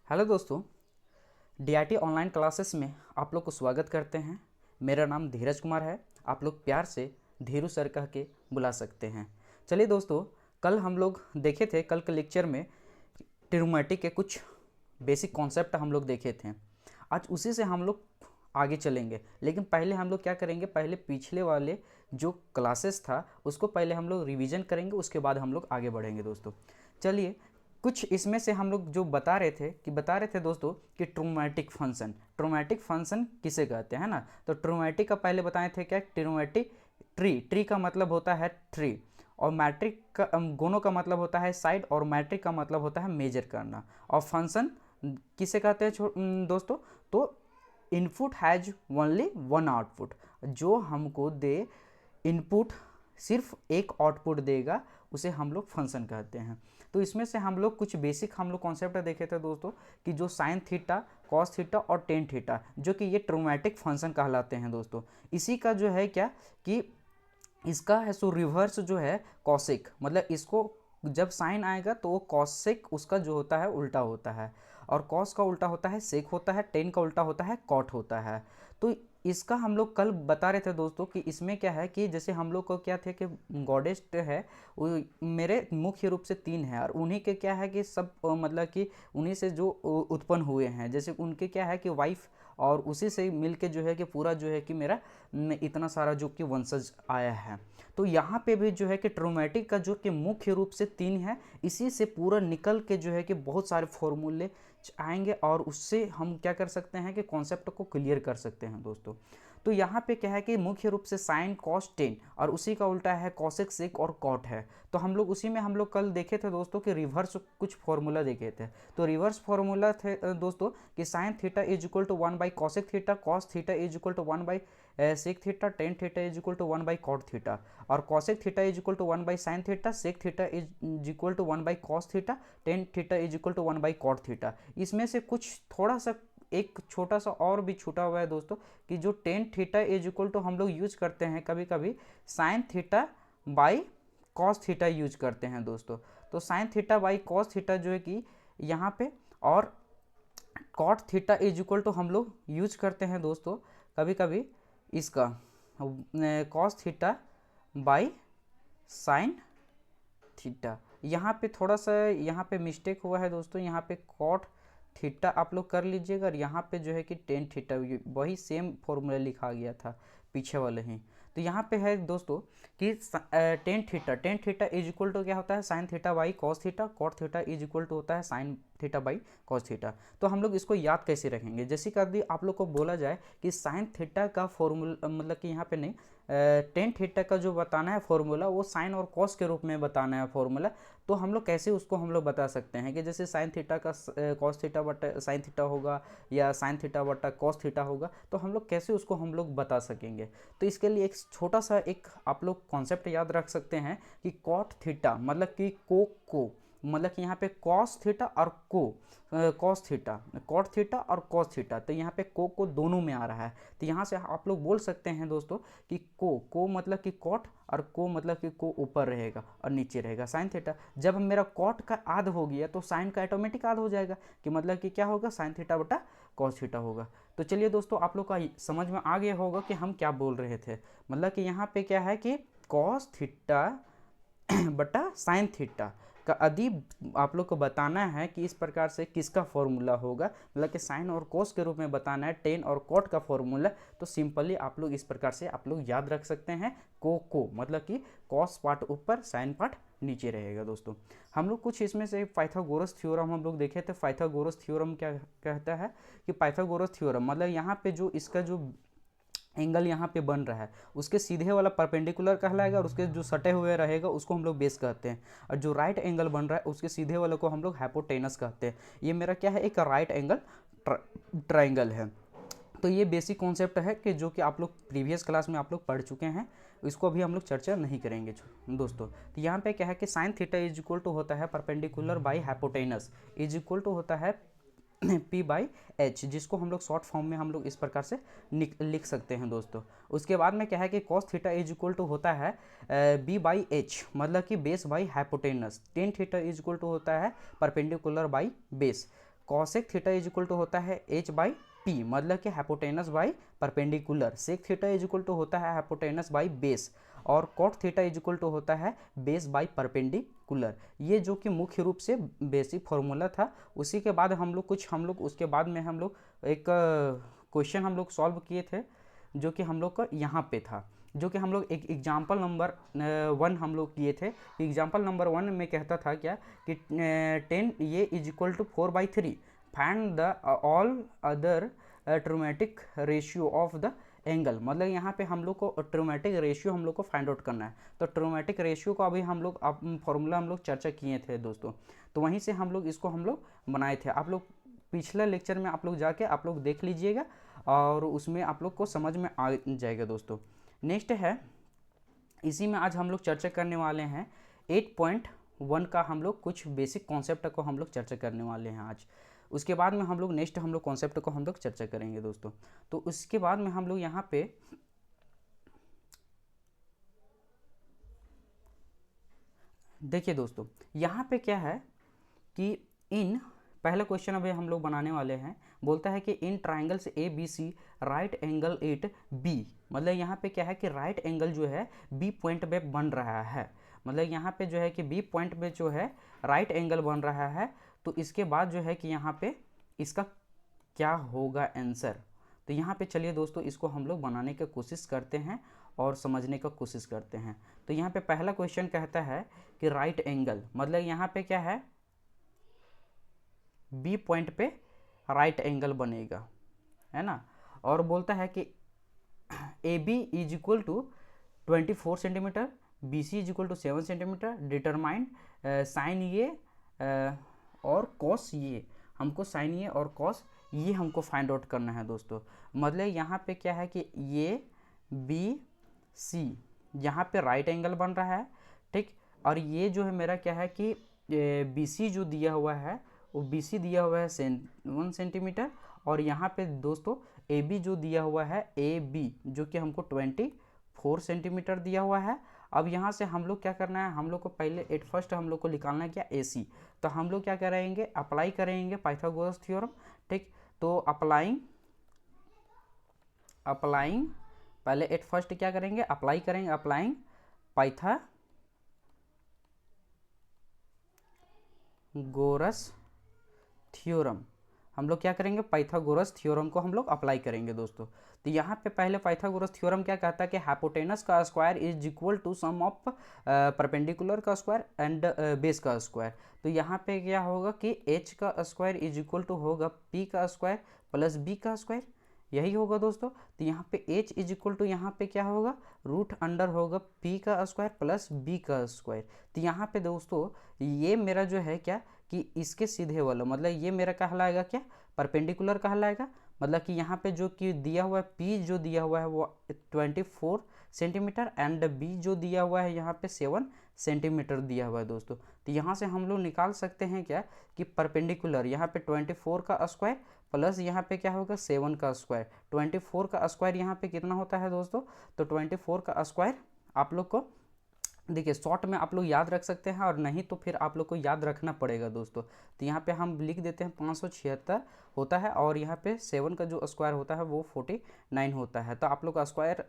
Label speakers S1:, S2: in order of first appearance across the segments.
S1: Hello दोस्तों, DIT online classes में आप लोग को स्वागत करते हैं। मेरा नाम धीरज कुमार है। आप लोग प्यार से धीरू सर कह के बुला सकते हैं। चलिए दोस्तों, कल हम लोग देखे थे, कल के लेक्चर में ट्रिग्नोमेट्री के कुछ बेसिक कॉन्सेप्ट हम लोग देखे थे। आज उसी से हम लोग आगे चलेंगे, लेकिन पहले हम लोग क्या करेंगे, पहले पिछले वाले जो क्लासेस था उसको पहले हम लोग रिवीजन करेंगे, उसके बाद हम लोग आगे बढ़ेंगे दोस्तों। चलिए, कुछ इसमें से हम लोग जो बता रहे थे दोस्तों कि ट्रोमेटिक फंक्शन किसे कहते हैं ना। तो ट्रोमेटिक का पहले बताए थे क्या, ट्रोमेटिक ट्री का मतलब होता है ट्री, और मैट्रिक का गोनो का मतलब होता है साइड, और मैट्रिक का मतलब होता है मेजर करना। और फंक्शन किसे कहते हैं दोस्तों, तो input has only one output, जो हमको दे इनपुट सिर्फ एक आउटपुट देगा, उसे हम लोग फंक्शन कहते हैं। तो इसमें से हम लोग कुछ बेसिक हम लोग कॉन्सेप्ट देखे थे दोस्तों कि जो साइन थीटा, कॉस थीटा और टेन थीटा, जो कि ये ट्रोमेटिक फंक्शन कहलाते हैं दोस्तों। इसी का जो है क्या कि इसका है सो रिवर्स जो है कॉसिक, मतलब इसको जब साइन आएगा तो वो कॉसिक उसका जो होता है उल्टा होता है, और कॉस का उल्टा होता है सेक होता है, टेन का उल्टा होता है कॉट होता है। तो इसका हम लोग कल बता रहे थे दोस्तों कि इसमें क्या है कि जैसे हम लोग को क्या थे कि गॉडेस है वो मेरे मुख्य रूप से तीन है, और उन्हीं के क्या है कि सब मतलब कि उन्हीं से जो उत्पन्न हुए हैं, जैसे उनके क्या है कि वाइफ, और उसी से मिल के जो है कि पूरा जो है कि मेरा इतना सारा जो कि वंशज आया है। तो यहाँ पे भी जो है कि ट्रोमेटिक का जो कि मुख्य रूप से तीन है, इसी से पूरा निकल के जो है कि बहुत सारे फॉर्मूले आएंगे, और उससे हम क्या कर सकते हैं कि कॉन्सेप्ट को क्लियर कर सकते हैं दोस्तों। तो यहाँ पे क्या है कि मुख्य रूप से साइन कॉस टेन, और उसी का उल्टा है कॉसेक सेक और कॉट है। तो हम लोग उसी में हम लोग कल देखे थे दोस्तों कि रिवर्स कुछ फॉर्मूला देखे थे। तो रिवर्स फॉर्मूला थे दोस्तों कि sine theta is equal to one by cosec theta, cos theta is equal to one by sec theta, tan theta is equal to one by cot theta, और cosec theta is equal to one by sine theta, sec theta is equal to one by cos theta, tan theta is equal to one by cot theta. इसमें से कुछ थोड़ा सा एक छोटा सा और भी छूटा हुआ है दोस्तों कि जो tan theta is equal to हम लोग यूज करते हैं कभी कभी sine theta by cos theta use करते हैं दोस्तों। तो sine theta by cos theta जो है कि यहाँ पे, और cot theta is equal to हम लोग यूज करते हैं दोस्तों कभी कभी इसका cos theta by sine theta. यहाँ पे थोड़ा सा यहाँ पे मिस्टेक हुआ है दोस्तों, यहाँ पे कॉट थीटा आप लोग कर लीजिएगा, और यहाँ पे जो है कि टेन थीटा, वही सेम फॉर्मूला लिखा गया था पीछे वाले ही। तो यहाँ पे है दोस्तों कि tan theta is equal to क्या होता है, sine theta by cos theta, cot theta is equal to होता है sine theta by cos theta. तो हम लोग इसको याद कैसे रखेंगे, जैसे कि आप लोग को बोला जाए कि साइन थीटा का फॉर्मूला, मतलब कि यहाँ पे नहीं, टेन थीटा का जो बताना है फॉर्मूला वो साइन और कॉस के रूप में बताना है फॉर्मूला। तो हम लोग कैसे उसको हम लोग बता सकते हैं कि जैसे साइन थीटा का कॉस थीटा बटा साइन थीटा होगा, या साइन थीटा बटा कॉस थीटा होगा, तो हम लोग कैसे उसको हम लोग बता सकेंगे। तो इसके लिए एक छोटा सा एक आप लोग कॉन्सेप्ट याद रख सकते हैं कि कॉट थीटा मतलब कि को मतलब कि यहाँ पे कॉस थीटा और कॉस थीटा, कॉट थीटा और कॉस थीटा, तो यहाँ पे को दोनों में आ रहा है। तो यहाँ से आप लोग बोल सकते हैं दोस्तों कि को मतलब कि कॉट, और को मतलब कि को ऊपर रहेगा और नीचे रहेगा साइन थीटा। जब मेरा कॉट का आध हो गया तो साइन का ऑटोमेटिक आध हो जाएगा, कि मतलब कि क्या होगा, साइन थीटा बटा कॉस थीटा होगा। तो चलिए दोस्तों, आप लोग का समझ में आ गया होगा कि हम क्या बोल रहे थे। मतलब कि यहाँ पे क्या है कि कॉस थीटा बटा साइन थीटा का यदि आप लोग को बताना है कि इस प्रकार से किसका फॉर्मूला होगा, मतलब कि साइन और कोस के रूप में बताना है टेन और कॉट का फॉर्मूला, तो सिंपली आप लोग इस प्रकार से आप लोग याद रख सकते हैं को मतलब कि कॉस पार्ट ऊपर साइन पार्ट नीचे रहेगा दोस्तों। हम लोग कुछ इसमें से पाइथागोरस थ्योरम हम लोग देखे थे। पाइथागोरस थ्योरम क्या कहता है कि पाइथागोरस थ्योरम मतलब यहाँ पे जो इसका जो एंगल यहाँ पे बन रहा है उसके सीधे वाला परपेंडिकुलर कहलाएगा, और उसके जो सटे हुए रहेगा उसको हम लोग बेस कहते हैं, और जो राइट एंगल बन रहा है उसके सीधे वाले को हम लोग हाइपोटेनस कहते हैं। ये मेरा क्या है, एक राइट एंगल ट्राइंगल है। तो ये बेसिक कॉन्सेप्ट है कि जो कि आप लोग प्रीवियस क्लास में आप लोग पढ़ चुके हैं, इसको अभी हम लोग चर्चा नहीं करेंगे दोस्तों। तो यहाँ पे क्या है कि sine theta is equal to होता है perpendicular by hypotenuse is equal to होता है P बाई एच, जिसको हम लोग शॉर्ट फॉर्म में हम लोग इस प्रकार से लिख सकते हैं दोस्तों। उसके बाद में क्या है कि cos theta is equal to होता है बी बाई एच, मतलब कि base by hypotenuse. Tan theta is equal to होता है perpendicular by base. Cosec theta is equal to होता है h बाई p, मतलब कि hypotenuse by perpendicular. Sec theta is equal to होता है हाइपोटेनस बाई बेस, और cot theta is equal to होता है बेस बाई परपेंडिकुलर। ये जो कि मुख्य रूप से बेसिक फॉर्मूला था। उसी के बाद हम लोग उसके बाद में हम लोग एक क्वेश्चन हम लोग सॉल्व किए थे, जो कि हम लोग का यहाँ पे था, जो कि हम लोग एक एग्जाम्पल नंबर 1 हम लोग किए थे। एग्जाम्पल नंबर 1 में कहता था क्या कि 10 ये is equal to 4/3, find the all other trigonometric ratio of the angle. मतलब यहाँ पे हम लोग को ट्रोमेटिक रेशियो हम लोग को फाइंड आउट करना है। तो ट्रोमेटिक रेशियो को अभी हम लोग फॉर्मूला हम लोग चर्चा किए थे दोस्तों, तो वहीं से हम लोग इसको हम लोग बनाए थे। आप लोग पिछले लेक्चर में आप लोग जाके आप लोग देख लीजिएगा, और उसमें आप लोग को समझ में आ जाएगा दोस्तों। नेक्स्ट है, इसी में आज हम लोग चर्चा करने वाले हैं 8.1 का हम लोग कुछ बेसिक कॉन्सेप्ट को हम लोग चर्चा करने वाले हैं आज। उसके बाद में हम लोग नेक्स्ट हम लोग कॉन्सेप्ट को हम लोग चर्चा करेंगे दोस्तों। तो उसके बाद में हम लोग यहाँ पे देखिए दोस्तों, यहाँ पे क्या है कि इन पहला क्वेश्चन अभी हम लोग बनाने वाले हैं। बोलता है कि in triangles A B C right angle at B, मतलब यहाँ पे क्या है कि राइट एंगल जो है बी पॉइंट पे बन रहा है। मतलब यहाँ पे जो है कि बी पॉइंट पे जो है राइट एंगल बन रहा है। तो इसके बाद जो है कि यहाँ पे इसका क्या होगा आंसर। तो यहाँ पे चलिए दोस्तों इसको हम लोग बनाने की कोशिश करते हैं और समझने का कोशिश करते हैं। तो यहाँ पे पहला क्वेश्चन कहता है कि राइट एंगल, मतलब यहाँ पे क्या है, बी पॉइंट पे राइट एंगल बनेगा, है ना। और बोलता है कि a b is equal to 24 centimetre, b c is equal to 7 centimetre, determine sine ये और कॉस ये। हमको साइन ये और कॉस ये हमको फाइंड आउट करना है दोस्तों। मतलब यहाँ पे क्या है कि ये बी सी यहाँ पे राइट एंगल बन रहा है, ठीक। और ये जो है मेरा क्या है कि बी सी जो दिया हुआ है वो बी सी दिया हुआ है 1 सेंटीमीटर, और यहाँ पे दोस्तों ए बी जो दिया हुआ है ए बी जो कि हमको 24 सेंटीमीटर दिया हुआ है। अब यहाँ से हम लोग क्या करना है, हम लोग को पहले एट फर्स्ट हम लोग को निकालना है क्या, ए सी। तो हम लोग क्या करेंगे, अप्लाई करेंगे पाइथागोरस थ्योरम, ठीक। तो अप्लाइंग पहले एट फर्स्ट क्या करेंगे, अप्लाई करेंगे, अप्लाइंग पाइथागोरस थ्योरम। हम लोग क्या करेंगे, पाइथागोरस थ्योरम को हम लोग अप्लाई करेंगे दोस्तों। तो यहाँ पे पहले पाइथागोरस थ्योरम क्या कहता है कि हाइपोटेनस का square is equal to sum of perpendicular का स्क्वायर एंड बेस का स्क्वायर। तो यहाँ पे क्या होगा कि h का स्क्वायर इज इक्वल टू होगा p का स्क्वायर प्लस b का स्क्वायर, यही होगा दोस्तों। तो यहाँ पे h इज इक्वल टू यहाँ पे क्या होगा, रूट अंडर होगा p का स्क्वायर प्लस b का स्क्वायर। तो यहाँ पे दोस्तों ये मेरा जो है क्या कि इसके सीधे वाला, मतलब ये मेरा कहलाएगा क्या, परपेंडिकुलर कहलाएगा। मतलब कि यहाँ पे जो कि दिया हुआ है p जो दिया हुआ है वो 24 सेंटीमीटर एंड b जो दिया हुआ है यहाँ पे 7 सेंटीमीटर दिया हुआ है दोस्तों। तो यहाँ से हम लोग निकाल सकते हैं क्या कि परपेंडिकुलर यहाँ पे 24 का स्क्वायर प्लस यहाँ पे क्या होगा 7 का स्क्वायर। 24 का स्क्वायर यहाँ पे कितना होता है दोस्तों, तो 24 का स्क्वायर आप लोग को देखिए शॉर्ट में आप लोग याद रख सकते हैं, और नहीं तो फिर आप लोग को याद रखना पड़ेगा दोस्तों। तो यहाँ पे हम लिख देते हैं 576 होता है, और यहाँ पे 7 का जो स्क्वायर होता है वो 49 होता है। तो आप लोग का स्क्वायर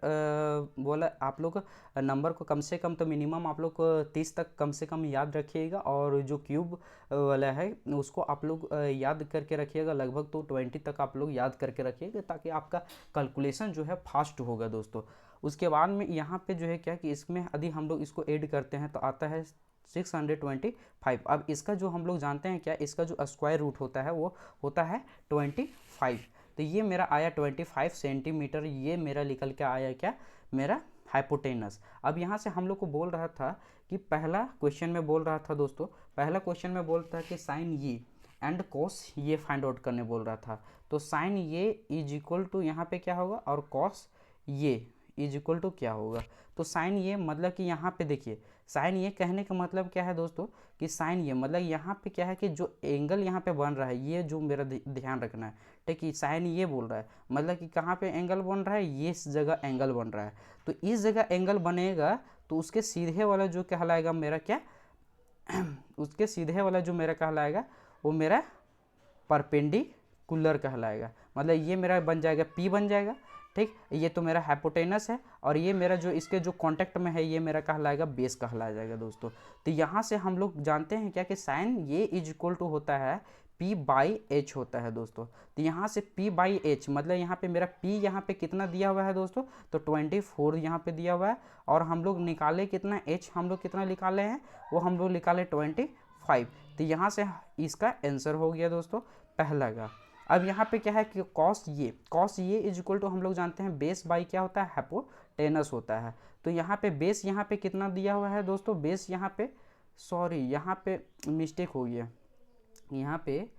S1: बोला, आप लोग नंबर को कम से कम तो मिनिमम आप लोग को 30 तक कम से कम याद रखिएगा, और जो क्यूब वाला है उसको आप लोग याद करके रखिएगा, लगभग तो 20 तक आप लोग याद करके रखिएगा, ताकि आपका कैलकुलेशन जो है फास्ट होगा दोस्तों। उसके बाद में यहाँ पे जो है क्या कि इसमें यदि हम लोग इसको ऐड करते हैं तो आता है 625। अब इसका जो हम लोग जानते हैं क्या, इसका जो स्क्वायर रूट होता है वो होता है 25। तो ये मेरा आया 25 सेंटीमीटर, ये मेरा निकल के आया क्या, मेरा हाइपोटेनस। अब यहाँ से हम लोग को बोल रहा था कि पहला क्वेश्चन में बोल रहा था दोस्तों, पहला क्वेश्चन में बोलता है कि साइन ये एंड कॉस ये फाइंड आउट करने बोल रहा था। तो साइन ये इज इक्वल टू यहाँ पे क्या होगा, और कॉस ये इज इक्वल टू क्या होगा। तो साइन ये मतलब कि यहाँ पे देखिए, साइन ये कहने का मतलब क्या है दोस्तों कि साइन ये मतलब यहाँ पे क्या है कि जो एंगल यहाँ पे बन रहा है, ये जो मेरा ध्यान रखना है, ठीक है। साइन ये बोल रहा है मतलब कि कहाँ पे एंगल बन रहा है, ये इस जगह एंगल बन रहा है। तो इस जगह एंगल बनेगा तो उसके सीधे वाला जो कहलाएगा मेरा क्या उसके सीधे वाला जो मेरा कहलाएगा वो मेरा परपेंडिकुलर कहलाएगा। मतलब ये मेरा बन जाएगा P बन जाएगा, ठीक। ये तो मेरा हाइपोटेनस है और ये मेरा जो इसके जो कांटेक्ट में है ये मेरा कहलाएगा बेस कहलाया जाएगा दोस्तों। तो यहाँ से हम लोग जानते हैं क्या कि साइन ये इज इक्वल टू होता है P बाई एच होता है दोस्तों। तो यहाँ से P बाई एच मतलब यहाँ पे मेरा P यहाँ पे कितना दिया हुआ है दोस्तों, तो 24 यहाँ पे दिया हुआ है। और हम लोग निकाले कितना, H हम लोग कितना निकाले हैं, वो हम लोग निकाले 25। तो यहाँ से इसका आंसर हो गया दोस्तों पहला का। अब यहाँ पे क्या है कि कॉस ये इज इक्वल टू हम लोग जानते हैं बेस बाई क्या होता है, हाइपोटेनस होता है। तो यहाँ पे बेस यहाँ पे कितना दिया हुआ है दोस्तों, बेस यहाँ पे यहाँ पे मिस्टेक हो गया, यहाँ पे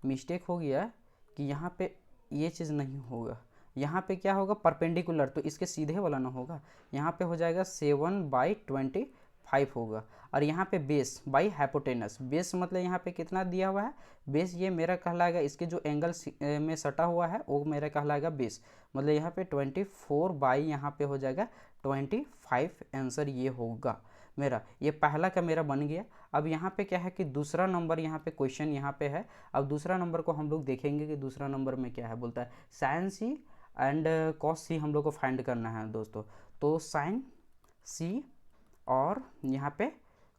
S1: मिस्टेक हो गया कि यहाँ पे ये चीज़ नहीं होगा, यहाँ पे क्या होगा परपेंडिकुलर, तो इसके सीधे वाला ना होगा, यहाँ पे हो जाएगा 7/25 होगा। और यहाँ पे बेस बाई हाइपोटेनस, बेस मतलब यहाँ पे कितना दिया हुआ है, बेस ये मेरा कहलाएगा इसके जो एंगल में सटा हुआ है वो मेरा कहलाएगा बेस, मतलब यहाँ पे 24 बाई यहाँ पे हो जाएगा 25 आंसर ये होगा मेरा। ये पहला का मेरा बन गया। अब यहाँ पे क्या है कि दूसरा नंबर यहाँ पे क्वेश्चन यहाँ पे है। अब दूसरा नंबर को हम लोग देखेंगे कि दूसरा नंबर में क्या है, बोलता है साइन सी एंड कॉस सी हम लोग को फाइंड करना है दोस्तों। तो साइन सी और यहाँ पे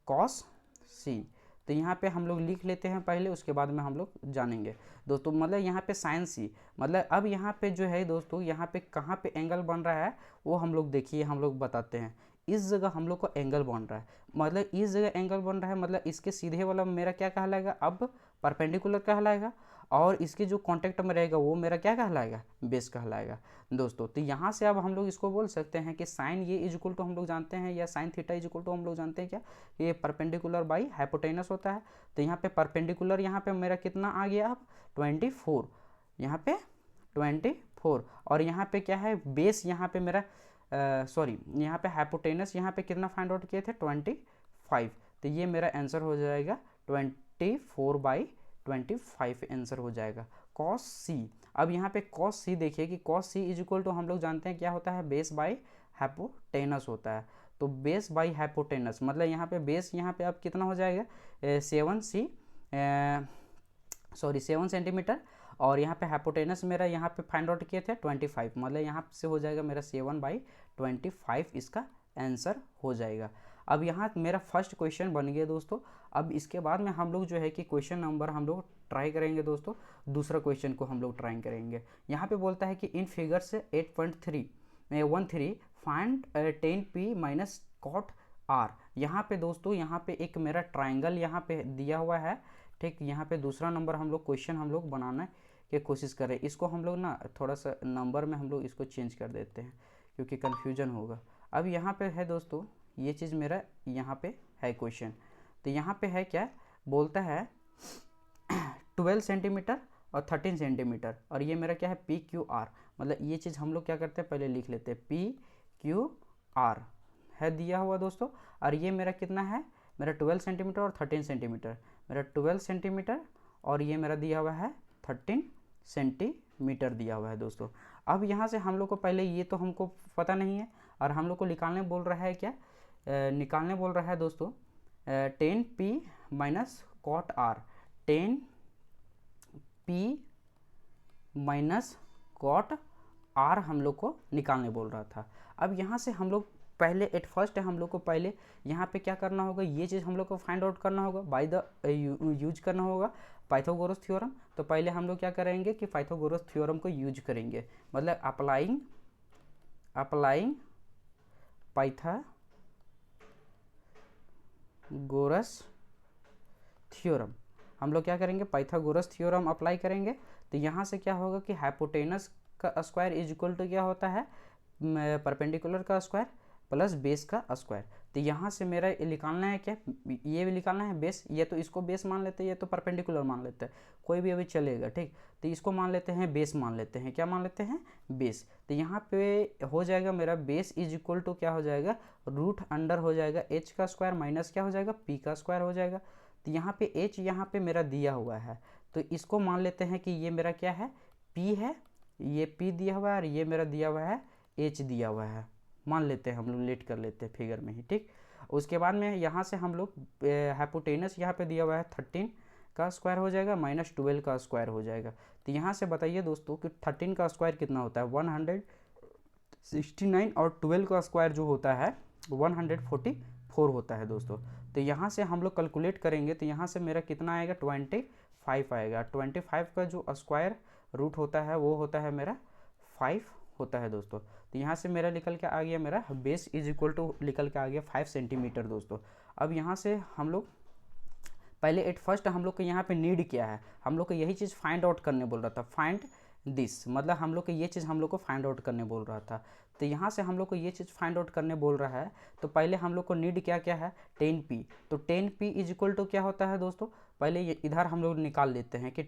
S1: कॉस सी, तो यहाँ पे हम लोग लिख लेते हैं पहले, उसके बाद में हम लोग जानेंगे दोस्तों। मतलब यहाँ पे साइन सी मतलब अब यहाँ पे जो है दोस्तों, यहाँ पे कहाँ पे एंगल बन रहा है वो हम लोग देखिए, हम लोग बताते हैं। इस जगह हम लोग को एंगल बन रहा है, मतलब इस जगह एंगल बन रहा है, मतलब इसके सीधे वाला मेरा क्या कहलाएगा, अब परपेंडिकुलर कहलाएगा। और इसके जो कांटेक्ट में रहेगा वो मेरा क्या कहलाएगा, बेस कहलाएगा दोस्तों। तो यहाँ से अब हम लोग इसको बोल सकते हैं कि साइन ये इज इक्वल टू हम लोग जानते हैं, या sine theta is equal to हम लोग जानते हैं क्या, ये परपेंडिकुलर बाई हाइपोटेनस होता है। तो यहाँ पे परपेंडिकुलर यहाँ पे मेरा कितना आ गया अब 24, यहाँ पे 24। और यहाँ पे क्या है बेस, यहाँ पे मेरा यहाँ पे हाइपोटेनस यहाँ पे कितना फाइंड आउट किए थे 25। तो ये मेरा आंसर हो जाएगा 24/25 आंसर हो जाएगा कॉस सी। अब यहाँ पे कॉस सी देखिए कि cosec is equal to हम लोग जानते हैं क्या होता है, बेस बाई हाइपोटेनस होता है। तो बेस बाई हाइपोटेनस मतलब यहाँ पे बेस यहाँ पे अब कितना हो जाएगा 7 सेंटीमीटर। और यहाँ पे हाइपोटेनस मेरा यहाँ पे फाइंड आउट किए थे 25, मतलब यहाँ से हो जाएगा मेरा 7/25 इसका आंसर हो जाएगा। अब यहाँ मेरा फर्स्ट क्वेश्चन बन गया दोस्तों। अब इसके बाद में हम लोग जो है कि क्वेश्चन नंबर हम लोग ट्राई करेंगे दोस्तों, दूसरा क्वेश्चन को हम लोग ट्राई करेंगे। यहाँ पे बोलता है कि इन फिगर से 8.13 find 10p minus cot are. यहाँ पे दोस्तों यहाँ पे एक मेरा ट्राइंगल यहाँ पे दिया हुआ है, ठीक। यहाँ पे दूसरा नंबर हम लोग क्वेश्चन हम लोग बनाने की कोशिश करें। इसको हम लोग ना थोड़ा सा नंबर में हम लोग इसको चेंज कर देते हैं क्योंकि कन्फ्यूजन होगा। अब यहाँ पे है दोस्तों ये चीज़ मेरा यहाँ पे है क्वेश्चन। तो यहाँ पे है क्या, बोलता है 12 सेंटीमीटर और 13 सेंटीमीटर, और ये मेरा क्या है PQR। मतलब ये चीज़ हम लोग क्या करते हैं पहले लिख लेते हैं, PQR है दिया हुआ दोस्तों। और ये मेरा कितना है, मेरा 12 सेंटीमीटर और 13 सेंटीमीटर, मेरा 12 सेंटीमीटर और ये मेरा दिया हुआ है 13 सेंटीमीटर दिया हुआ है दोस्तों। अब यहाँ से हम लोग को पहले ये तो हमको पता नहीं है, और हम लोग को निकालने बोल रहा है क्या, निकालने बोल रहा है दोस्तों 10p minus cot r, 10p minus cot r हम लोग को निकालने बोल रहा था। अब यहाँ से हम लोग पहले एट फर्स्ट हम लोग को पहले यहाँ पे क्या करना होगा, ये चीज़ हम लोग को फाइंड आउट करना होगा, बाय द यूज करना होगा पाइथागोरस थ्योरम। तो पहले हम लोग क्या करेंगे कि पाइथागोरस थ्योरम को यूज करेंगे, मतलब अप्लाइंग पाइथागोरस थ्योरम, हम लोग क्या करेंगे पाइथागोरस थ्योरम अप्लाई करेंगे। तो यहाँ से क्या होगा कि हाइपोटेनस का स्क्वायर इज इक्वल टू क्या होता है, परपेंडिकुलर का स्क्वायर प्लस बेस का स्क्वायर। तो यहाँ से मेरा निकालना है क्या, ये भी निकालना है बेस, ये तो इसको बेस मान लेते हैं, ये तो परपेंडिकुलर मान लेते हैं, कोई भी अभी चलेगा, ठीक। तो इसको मान लेते हैं बेस, मान लेते हैं क्या मान लेते हैं बेस। तो यहाँ पे हो जाएगा मेरा बेस इज इक्वल टू क्या हो जाएगा, रूट अंडर हो जाएगा h का स्क्वायर माइनस क्या हो जाएगा p का स्क्वायर हो जाएगा। तो यहाँ पे h यहाँ पे मेरा दिया हुआ है, तो इसको मान लेते हैं कि ये मेरा क्या है p है, ये p दिया हुआ है और ये मेरा दिया हुआ है h दिया हुआ है, मान लेते हैं हम लोग, लेट कर लेते हैं फिगर में ही, ठीक। उसके बाद में यहाँ से हम लोग हाइपोटेनस यहाँ पे दिया हुआ है 13 का स्क्वायर हो जाएगा माइनस 12 का स्क्वायर हो जाएगा। तो यहाँ से बताइए दोस्तों कि 13 का स्क्वायर कितना होता है 169 और 12 का स्क्वायर जो होता है 144 होता है दोस्तों। तो यहाँ से हम लोग कैलकुलेट करेंगे तो यहाँ से मेरा कितना आएगा 25 आएगा। 25 का जो स्क्वायर रूट होता है वो होता है मेरा 5 होता है दोस्तों। तो यहाँ से मेरा निकल के आ गया मेरा बेस इज इक्वल टू निकल के आ गया 5 सेंटीमीटर दोस्तों। अब यहाँ से हम लोग पहले एट फर्स्ट हम लोग को यहाँ पे नीड क्या है, हम लोग को यही चीज़ फाइंड आउट करने बोल रहा था, फाइंड दिस, मतलब हम लोग को ये चीज़ हम लोग को फाइंड आउट करने बोल रहा था। तो यहाँ से हम लोग को ये चीज़ फाइंड आउट करने बोल रहा है तो पहले हम लोग को नीड क्या क्या है 10p। तो 10p इज इक्वल टू क्या होता है दोस्तों, पहले ये इधर हम लोग निकाल लेते हैं कि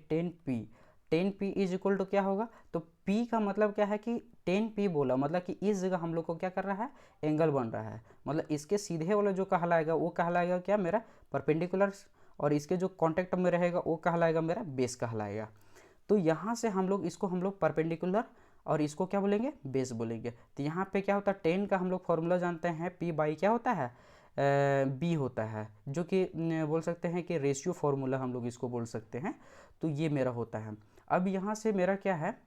S1: 10p इज इक्वल टू क्या होगा। तो p का मतलब क्या है कि 10p बोला मतलब कि इस जगह हम लोग को क्या कर रहा है एंगल बन रहा है, मतलब इसके सीधे वाला जो कहलाएगा वो कहलाएगा क्या मेरा परपेंडिकुलर, और इसके जो कॉन्टेक्ट में रहेगा वो कहलाएगा मेरा बेस कहलाएगा। तो यहाँ से हम लोग इसको हम लोग परपेंडिकुलर और इसको क्या बोलेंगे बेस बोलेंगे। तो यहाँ पे क्या होता है 10 का हम लोग फॉर्मूला जानते हैं p बाई क्या होता है b होता है, जो कि बोल सकते हैं कि रेशियो फार्मूला हम लोग इसको बोल सकते हैं। तो ये मेरा होता है। अब यहाँ से मेरा क्या है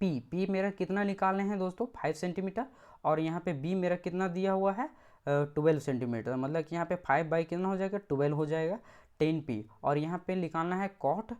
S1: p मेरा कितना निकालने हैं दोस्तों 5 सेंटीमीटर, और यहाँ पे b मेरा कितना दिया हुआ है 12 सेंटीमीटर, मतलब कि यहाँ पे 5 बाई कितना हो जाएगा 12 हो जाएगा 10p। और यहाँ पे निकालना है कॉट,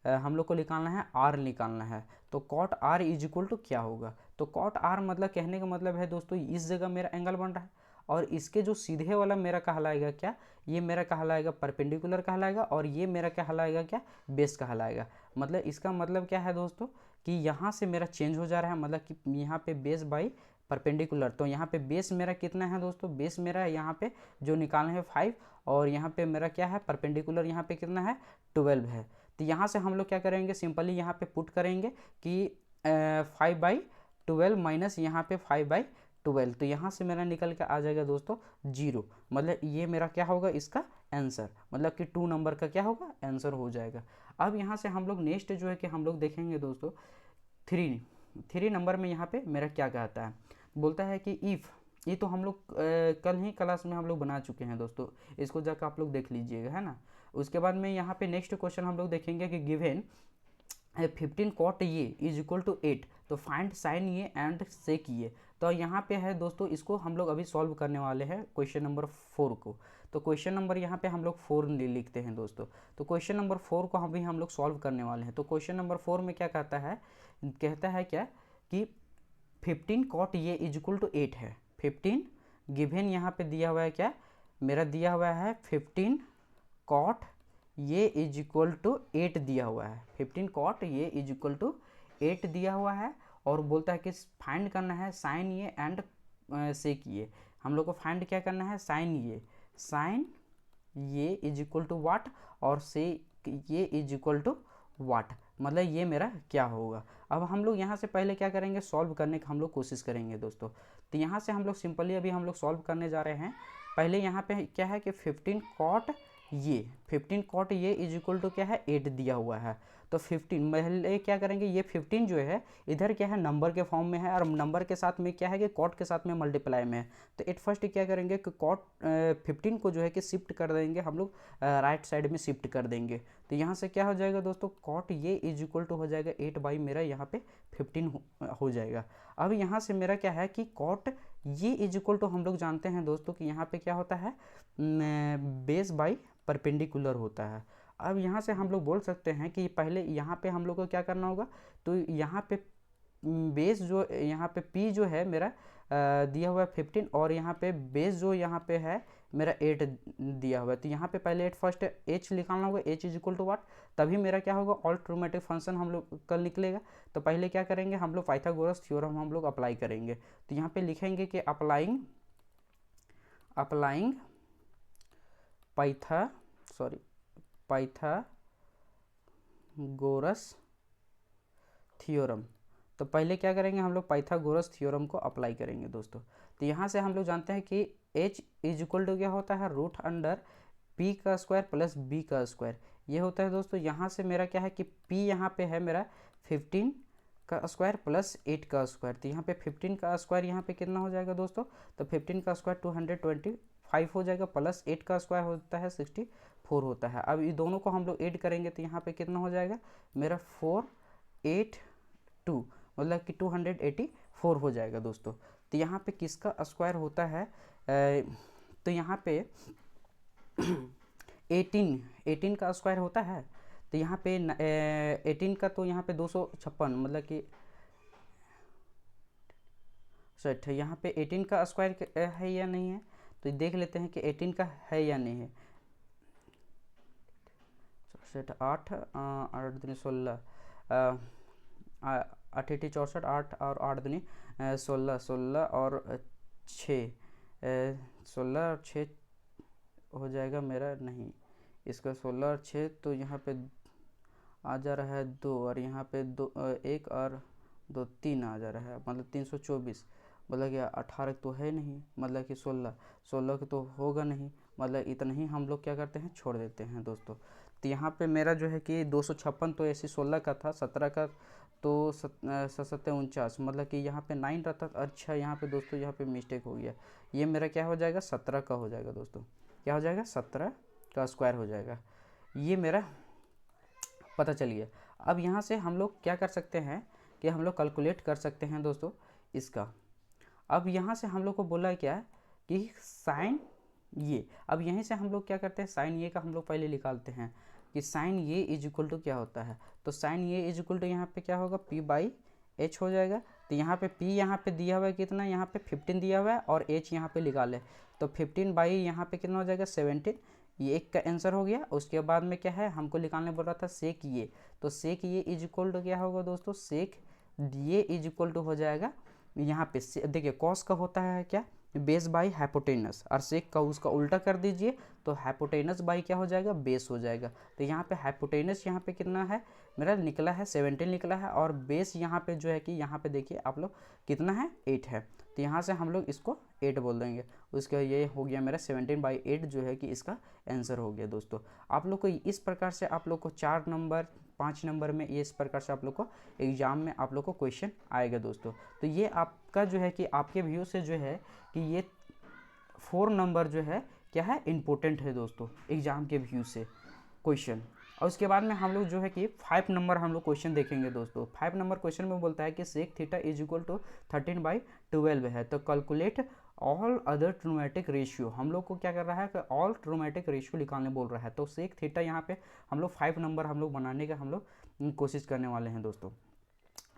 S1: हम लोग को निकालना है r निकालना है। तो cot r is equal to क्या होगा, तो कॉट r मतलब कहने का मतलब है दोस्तों इस जगह मेरा एंगल बन रहा है और इसके जो सीधे वाला मेरा कहलाएगा क्या, ये मेरा कहलाएगा परपेंडिकुलर कहलाएगा और ये मेरा कहलाएगा क्या बेस कहलाएगा। मतलब इसका मतलब क्या है दोस्तों कि यहाँ से मेरा चेंज हो जा रहा है, मतलब कि यहाँ पे बेस बाई परपेंडिकुलर। तो यहाँ पे बेस मेरा कितना है दोस्तों, बेस मेरा यहाँ पे जो निकालना है 5 और यहाँ पे मेरा क्या है परपेंडिकुलर यहाँ पे कितना है 12 है। तो यहाँ से हम लोग क्या करेंगे सिंपली यहाँ पे पुट करेंगे कि 5/12 माइनस यहाँ पे 5/12। तो यहाँ से मेरा निकल के आ जाएगा दोस्तों 0, मतलब ये मेरा क्या होगा इसका आंसर, मतलब कि 2 नंबर का क्या होगा आंसर हो जाएगा। अब यहाँ से हम लोग नेक्स्ट जो है कि हम लोग देखेंगे दोस्तों 3 नंबर में यहाँ पे मेरा क्या कहता है, बोलता है कि इफ़, ये तो हम लोग कल ही क्लास में हम लोग बना चुके हैं दोस्तों, इसको जाकर आप लोग देख लीजिएगा है ना। उसके बाद में यहाँ पे नेक्स्ट क्वेश्चन हम लोग देखेंगे कि गिवन 15 कॉट ये इज इक्वल टू 8, तो फाइंड साइन ये एंड सेक ये। तो यहाँ पे है दोस्तों इसको हम लोग अभी सॉल्व करने वाले हैं क्वेश्चन नंबर 4 को। तो क्वेश्चन नंबर यहाँ पे हम लोग 4 लिखते हैं दोस्तों। तो क्वेश्चन नंबर 4 को अभी हम लोग सॉल्व करने वाले हैं। तो क्वेश्चन नंबर 4 में क्या कहता है क्या कि 15 कॉट ये इज इक्वल टू 8 है। 15 गिवन यहाँ पे दिया हुआ है क्या, मेरा दिया हुआ है 15 कॉट ये इज इक्वल टू 8 दिया हुआ है। 15 कॉट ये इज इक्वल टू 8 दिया हुआ है और बोलता है कि फाइंड करना है साइन ये एंड सेक ये। हम लोग को फाइंड क्या करना है साइन ये इज इक्वल टू वाट और से ये इज इक्वल टू वाट, मतलब ये मेरा क्या होगा। अब हम लोग यहाँ से पहले क्या करेंगे सॉल्व करने का हम लोग कोशिश करेंगे दोस्तों। तो यहाँ से हम लोग सिंपली अभी हम लोग सॉल्व करने जा रहे हैं। पहले यहाँ पे क्या है कि 15 कॉट ये इज इक्वल टू क्या है 8 दिया हुआ है। तो 15 पहले क्या करेंगे, ये 15 जो है इधर क्या है नंबर के फॉर्म में है और नंबर के साथ में क्या है कि कॉट के साथ में मल्टीप्लाई में है। तो एट फर्स्ट क्या करेंगे कि कॉट 15 को जो है कि शिफ्ट कर देंगे हम लोग राइट साइड में शिफ्ट कर देंगे। तो यहाँ से क्या हो जाएगा दोस्तों कॉट ये इज इक्वल टू हो जाएगा 8 बाई मेरा यहाँ पे 15 हो जाएगा। अब यहाँ से मेरा क्या है कि कॉट ये इज इक्वल टू हम लोग जानते हैं दोस्तों कि यहाँ पे क्या होता है बेस बाई परपेंडिकुलर होता है। अब यहाँ से हम लोग बोल सकते हैं कि पहले यहाँ पे हम लोग को क्या करना होगा, तो यहाँ पे बेस जो यहाँ पे p जो है मेरा दिया हुआ है 15 और यहाँ पे बेस जो यहाँ पे है मेरा 8 दिया हुआ है। तो यहाँ पे पहले फर्स्ट h निकालना होगा, h इज इक्वल टू वाट, तभी मेरा क्या होगा ऑल ट्रोमेटिक फंक्शन हम लोग कल निकलेगा। तो पहले क्या करेंगे हम लोग पाइथागोरस थ्योरम हम लोग अप्लाई करेंगे। तो यहाँ पे लिखेंगे कि अप्लाइंग पाइथागोरस थ्योरम। तो पहले क्या करेंगे हम लोग पाइथागोरस थ्योरम को अप्लाई करेंगे दोस्तों। तो यहाँ से हम लोग जानते हैं कि h इज इक्वल टू क्या होता है रूट अंडर p का स्क्वायर प्लस b का स्क्वायर, ये होता है दोस्तों। यहाँ से मेरा क्या है कि p यहाँ पे है मेरा 15 का स्क्वायर प्लस 8 का स्क्वायर। तो यहाँ पे 15 का स्क्वायर यहाँ पे कितना हो जाएगा दोस्तों, तो 15 का स्क्वायर 5 हो जाएगा, प्लस 8 का स्क्वायर होता है 64 होता है। अब ये दोनों को हम लोग ऐड करेंगे तो यहाँ पे कितना हो जाएगा मेरा 482, मतलब कि 284 हो जाएगा दोस्तों। तो यहाँ पे किसका स्क्वायर होता है, तो यहाँ पे 18 का स्क्वायर होता है। तो यहाँ पे 18 का तो यहाँ पे 256, मतलब कि सेट है। यहाँ पे 18 का स्क्वायर है या नहीं है, तो देख लेते हैं कि 18 का है या नहीं है। सेट 8 8 दूनी 16, 8 8 64, 8 और 8 दूनी 16, 16 और 6, 16 और 6 हो जाएगा मेरा, नहीं इसका 16 और 6 तो यहाँ पे आ जा रहा है 2, और यहाँ पे 2 1 और 2 3 आ जा रहा है, मतलब 324, मतलब कि 18 तो है नहीं, मतलब कि 16 तो होगा नहीं, मतलब इतना ही हम लोग क्या करते हैं छोड़ देते हैं दोस्तों। तो यहाँ पे मेरा जो है कि 256 तो ऐसे 16 का था, 17 का तो 749, मतलब कि यहाँ पे 9 रहता। अच्छा यहाँ पे दोस्तों यहाँ पे मिस्टेक हो गया, ये मेरा क्या हो जाएगा 17 का हो जाएगा दोस्तों, क्या हो जाएगा 17 का स्क्वायर हो जाएगा, ये मेरा पता चल गया। अब यहाँ से हम लोग क्या कर सकते हैं कि हम लोग कैलकुलेट कर सकते हैं दोस्तों इसका। अब यहाँ से हम लोग को बोला है क्या कि साइन ये, अब यहीं से हम लोग क्या करते हैं साइन ये का हम लोग पहले निकालते हैं कि साइन ये इज इक्वल टू क्या होता है। तो साइन ये इज इक्वल टू यहाँ पे क्या होगा p/h हो जाएगा। तो यहाँ पे p यहाँ पे दिया हुआ है कितना, यहाँ पे 15 दिया हुआ है और h यहाँ पे निकाले, तो 15 यहाँ पे कितना हो जाएगा 17, ये एक का आंसर हो गया। उसके बाद में क्या है हमको निकालने बोल रहा था सेक ये, तो सेक ये इज इक्वल टू क्या होगा दोस्तों, सेक ये इज इक्वल टू हो जाएगा यहाँ पे देखिए कॉस का होता है क्या बेस बाई हाइपोटेनस, और सेक का उसका उल्टा कर दीजिए तो हाइपोटेनस बाई क्या हो जाएगा बेस हो जाएगा। तो यहाँ पे हाइपोटेनस यहाँ पे कितना है मेरा निकला है 17 निकला है, और बेस यहाँ पे जो है कि यहाँ पे देखिए आप लोग कितना है 8 है। तो यहाँ से हम लोग इसको 8 बोल देंगे, उसका ये हो गया मेरा 17/8 जो है कि इसका आंसर हो गया दोस्तों। आप लोग को इस प्रकार से आप लोग को 4 नंबर 5 नंबर में ये इस प्रकार से आप लोग को एग्जाम में आप लोग को क्वेश्चन आएगा दोस्तों। तो ये आपका जो है कि आपके व्यू से जो है कि ये 4 नंबर जो है क्या है इम्पोर्टेंट है दोस्तों एग्जाम के व्यू से क्वेश्चन। और उसके बाद में हम लोग जो है कि 5 नंबर हम लोग क्वेश्चन देखेंगे दोस्तों। 5 नंबर क्वेश्चन में बोलता है कि sec theta is equal to 13/12 है, तो calculate all other trigonometric ratio. हम लोग को क्या कर रहा है कि ऑल ट्रोमेटिक रेशियो निकालने बोल रहा है। तो सेक थीटा यहाँ पे हम लोग 5 नंबर हम लोग बनाने का हम लोग कोशिश करने वाले हैं दोस्तों।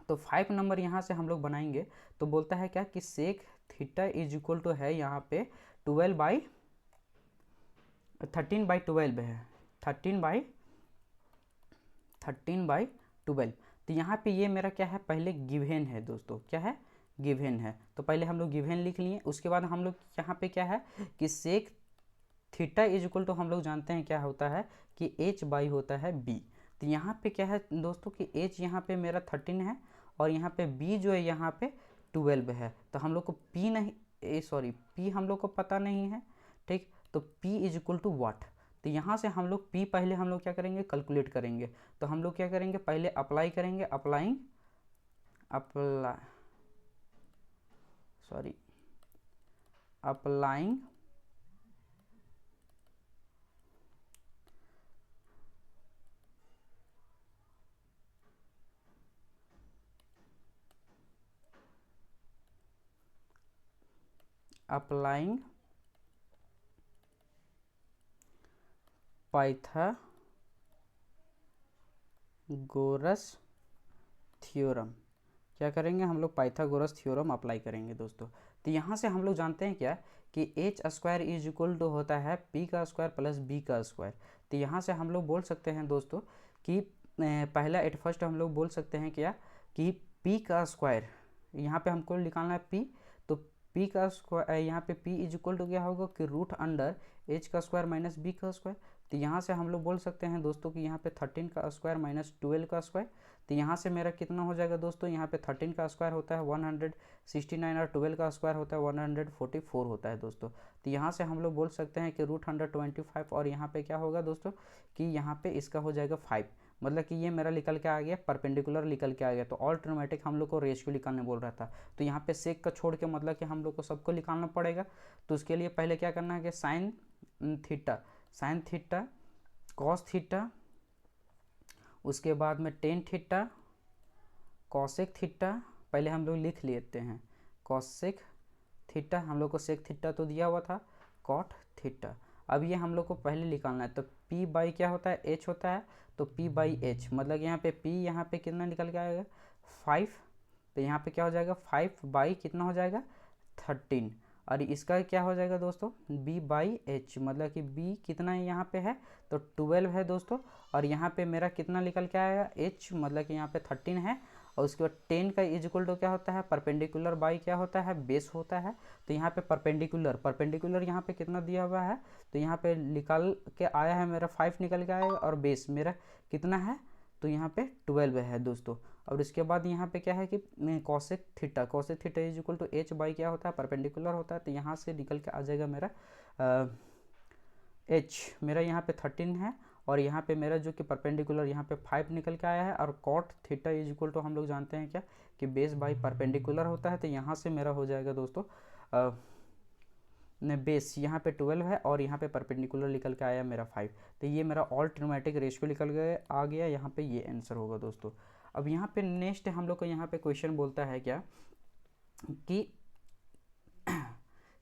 S1: तो 5 नंबर यहाँ से हम लोग बनाएंगे तो बोलता है क्या कि sec theta is equal to है यहाँ पे 13/12 है, 13/12। तो यहाँ पे ये मेरा क्या है पहले गिवन है दोस्तों, क्या है गिवन है। तो पहले हम लोग गिवन लिख लिए, उसके बाद हम लोग यहाँ पे क्या है कि sec theta is equal to हम लोग जानते हैं क्या होता है कि h/b होता है b। तो यहाँ पे क्या है दोस्तों कि h यहाँ पे मेरा 13 है और यहाँ पे b जो है यहाँ पे 12 है। तो हम लोग को p नहीं सॉरी p हम लोग को पता नहीं है, ठीक। तो p इज इक्वल टू वाट। तो यहाँ से हम लोग p पहले हम लोग क्या करेंगे कैलकुलेट करेंगे। तो हम लोग क्या करेंगे पहले अप्लाई करेंगे, अप्लाइंग अप्लाइंग पाइथागोरस थ्योरम। क्या करेंगे हम लोग पाइथागोरस थ्योरम अप्लाई करेंगे दोस्तों। तो यहाँ से हम लोग जानते हैं क्या कि h square is equal to होता है पी का स्क्वायर प्लस बी का स्क्वायर। तो यहाँ से हम लोग बोल सकते हैं दोस्तों कि पहला एट फर्स्ट हम लोग बोल सकते हैं क्या कि पी का स्क्वायर यहाँ पे हमको निकालना है पी। तो पी का स्क्वायर यहाँ पे पी इज इक्वल टू क्या होगा कि रूट अंडर एच का स्क्वायर माइनस बी का स्क्वायर। तो यहाँ से हम लोग बोल सकते हैं दोस्तों कि यहाँ पे 13 का स्क्वायर माइनस 12 का स्क्वायर। तो यहाँ से मेरा कितना हो जाएगा दोस्तों, यहाँ पे 13 का स्क्वायर होता है 169 और 12 का स्क्वायर होता है 144 होता है दोस्तों। तो यहाँ से हम लोग बोल सकते हैं कि रूट 125 और यहाँ पे क्या होगा दोस्तों कि यहाँ पे इसका हो जाएगा 5, मतलब कि ये मेरा निकल के आ गया, परपेंडिकुलर निकल के आ गया। तो ऑल ट्रिग्नोमेट्रिक हम लोग को रेशियो निकालने बोल रहा था, तो यहाँ पे सेक का छोड़ के मतलब कि हम लोग को सबको निकालना पड़ेगा। तो उसके लिए पहले क्या करना है कि साइन थीटा कॉस थीटा, उसके बाद में टेन थीटा कॉसेक थीटा, पहले हम लोग लिख लेते हैं कॉसेक थीटा, हम लोग को सेक थीटा तो दिया हुआ था, कॉट थीटा। अब ये हम लोग को पहले निकालना है। तो p बाई क्या होता है, h होता है, तो p बाई h मतलब यहाँ पे p यहाँ पे कितना निकल के आएगा 5, तो यहाँ पे क्या हो जाएगा 5 बाई कितना हो जाएगा 13, और इसका क्या हो जाएगा दोस्तों b बाई h मतलब कि b कितना है यहाँ पे है तो 12 है दोस्तों, और यहाँ पे मेरा कितना निकल के आएगा h मतलब कि यहाँ पे 13 है, और उसके बाद 10 का इज इक्वल टू क्या होता है परपेंडिकुलर बाई क्या होता है बेस होता है। तो यहाँ पे परपेंडिकुलर यहाँ पे कितना दिया हुआ है, तो यहाँ पे निकल के आया है मेरा 5 निकल के आएगा, और बेस मेरा कितना है तो यहाँ पे 12 है दोस्तों। और इसके बाद यहाँ पे क्या है कि cosec theta is equal to h by क्या होता है परपेंडिकुलर होता है, तो यहाँ से निकल के आ जाएगा मेरा h मेरा यहाँ पे 13 है, और यहाँ पे मेरा जो कि परपेंडिकुलर यहाँ पे 5 निकल के आया है, और cot theta is equal to हम लोग जानते हैं क्या कि बेस बाई परपेंडिकुलर होता है। तो यहाँ से मेरा हो जाएगा दोस्तों बेस यहाँ पे 12 है, और यहाँ पे परपेंडिकुलर निकल के आया मेरा 5, तो ये मेरा ऑल ट्रिग्नोमेट्रिक रेशियो निकल गया आ गया, यहाँ पे ये आंसर होगा दोस्तों। अब यहाँ पे नेक्स्ट हम लोग को यहाँ पे क्वेश्चन बोलता है क्या कि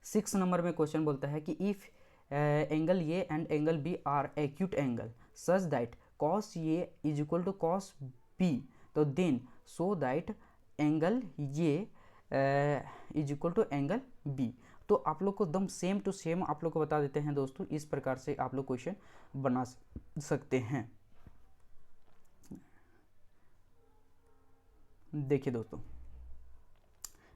S1: 6 नंबर में क्वेश्चन बोलता है कि if angle A and angle B are acute angle such that cos A is equal to cos B, तो then so that angle A is equal to angle B. तो आप लोग को एकदम सेम टू सेम आप लोग को बता देते हैं दोस्तों, इस प्रकार से आप लोग क्वेश्चन बना सकते हैं। देखिए दोस्तों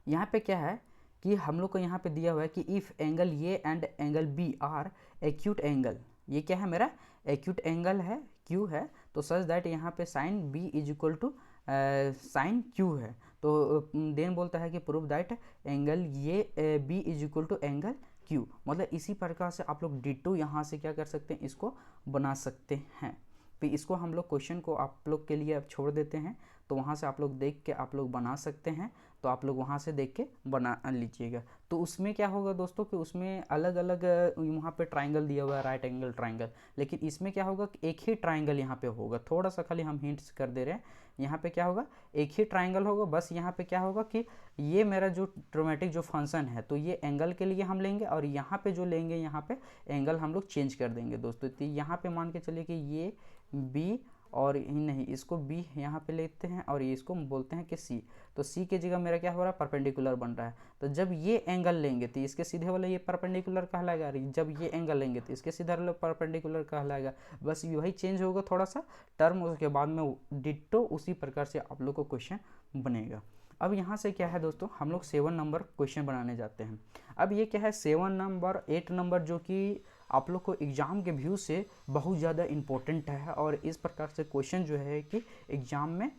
S1: यहाँ पे क्या है कि हम लोग को यहाँ पे दिया हुआ है कि if angle A and angle B are acute angle, ये क्या है मेरा एक्यूट एंगल है क्यू है, तो सच दैट यहाँ पे sine b is equal to sine q है। तो देन बोलता है कि प्रूव दैट एंगल ये b is equal to angle q, मतलब इसी प्रकार से आप लोग डिटो यहाँ से क्या कर सकते हैं इसको बना सकते हैं। तो इसको हम लोग क्वेश्चन को आप लोग के लिए अब छोड़ देते हैं, तो वहाँ से आप लोग देख के आप लोग बना सकते हैं, तो आप लोग वहाँ से देख के बना लीजिएगा। तो उसमें क्या होगा दोस्तों कि उसमें अलग अलग वहाँ पे ट्राइंगल दिया हुआ है राइट एंगल ट्राइंगल, लेकिन इसमें क्या होगा कि एक ही ट्राइंगल यहाँ पे होगा, थोड़ा सा खाली हम हिंट्स कर दे रहे हैं। यहाँ पे क्या होगा एक ही ट्राइंगल होगा, बस यहाँ पे क्या होगा कि ये मेरा जो ट्रिग्नोमेट्रिक जो फंक्शन है तो ये एंगल के लिए हम लेंगे, और यहाँ पे जो लेंगे यहाँ पे एंगल हम लोग चेंज कर देंगे दोस्तों। तो यहाँ पे मान के चलिए कि ये बी और नहीं इसको बी यहाँ पे लेते हैं, और ये इसको बोलते हैं कि सी, तो सी की जगह मेरा क्या हो रहा है परपेंडिकुलर बन रहा है। तो जब ये एंगल लेंगे तो इसके सीधे वाला ये परपेंडिकुलर कहलाएगा, जब ये एंगल लेंगे तो इसके सीधे वाला परपेंडिकुलर कहलाएगा, बस वही चेंज होगा थोड़ा सा टर्म, उसके बाद में डिट्टो उसी प्रकार से आप लोग को क्वेश्चन बनेगा। अब यहाँ से क्या है दोस्तों हम लोग 7 नंबर क्वेश्चन बनाने जाते हैं। अब ये क्या है 7 नंबर 8 नंबर जो कि आप लोग को एग्ज़ाम के व्यू से बहुत ज़्यादा इम्पोर्टेंट है, और इस प्रकार से क्वेश्चन जो है कि एग्ज़ाम में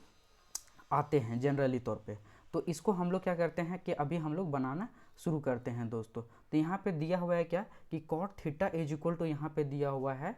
S1: आते हैं जनरली तौर पे। तो इसको हम लोग क्या करते हैं कि अभी हम लोग बनाना शुरू करते हैं दोस्तों। तो यहाँ पे दिया हुआ है क्या कि cot theta is equal to यहाँ पे दिया हुआ है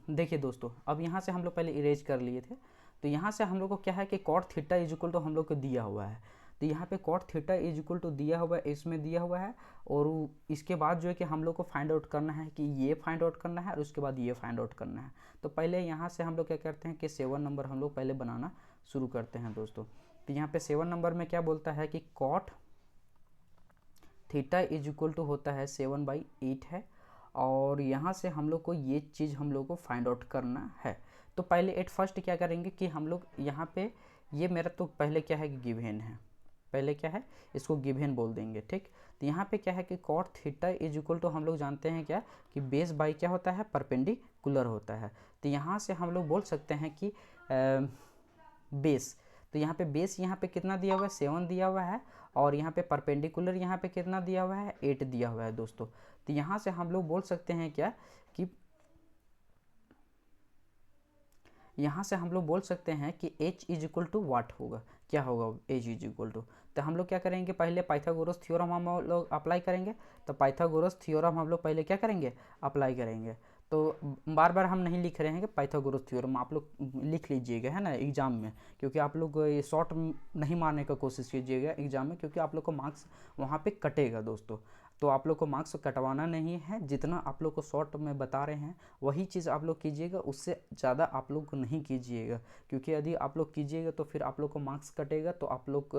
S1: देखिए दोस्तों अब यहाँ से हम लोग पहले इरेज कर लिए थे, तो यहाँ से हम लोग को क्या है कि cot theta is equal to हम लोग को दिया हुआ है, तो यहाँ पे cot theta is equal to दिया हुआ है, इसमें दिया हुआ है, और इसके बाद जो है कि हम लोग को फाइंड आउट करना है कि ये फाइंड आउट करना है, और उसके बाद ये फाइंड आउट करना है। तो पहले यहाँ से हम लोग क्या करते हैं कि 7 नंबर हम लोग पहले बनाना शुरू करते हैं दोस्तों। तो यहाँ पे 7 नंबर में क्या बोलता है कि cot theta is equal to होता है 7/8 है, और यहाँ से हम लोग को ये चीज़ हम लोग को फाइंड आउट करना है। तो पहले एट फर्स्ट क्या करेंगे कि हम लोग यहाँ पे ये मेरा तो पहले क्या है कि गिवन है, पहले क्या है इसको गिवन बोल देंगे, ठीक। तो यहाँ पे क्या है कि cot theta is equal to हम लोग जानते हैं क्या कि बेस बाई क्या होता है परपेंडिकुलर होता है। तो यहाँ से हम लोग बोल सकते हैं कि बेस, तो यहाँ पे बेस यहाँ पे कितना दिया हुआ है 7 दिया हुआ है, और यहाँ पे परपेंडिकुलर यहाँ पे कितना दिया हुआ है 8 दिया हुआ है दोस्तों। तो यहाँ से हम लोग बोल सकते हैं क्या कि यहाँ से हम लोग बोल सकते हैं कि h इज इक्वल टू वाट होगा, क्या होगा h इज इक्वल टू, तो हम लोग क्या करेंगे, पहले पाइथागोरस थ्योरम हम लोग अप्लाई करेंगे। तो पाइथागोरस थ्योरम हम लोग पहले क्या करेंगे, अप्लाई करेंगे। तो बार बार हम नहीं लिख रहे हैं कि पाइथागोरस थ्योरम, आप लोग लिख लीजिएगा, है ना, एग्जाम में, क्योंकि आप लोग ये शॉर्ट नहीं मारने का कोशिश कीजिएगा एग्जाम में, क्योंकि आप लोग को मार्क्स वहाँ पे कटेगा दोस्तों। तो आप लोग को मार्क्स कटवाना नहीं है, जितना आप लोग को शॉर्ट में बता रहे हैं वही चीज़ आप लोग कीजिएगा, उससे ज़्यादा आप लोग नहीं कीजिएगा, क्योंकि यदि आप लोग कीजिएगा तो फिर आप लोग को मार्क्स कटेगा, तो आप लोग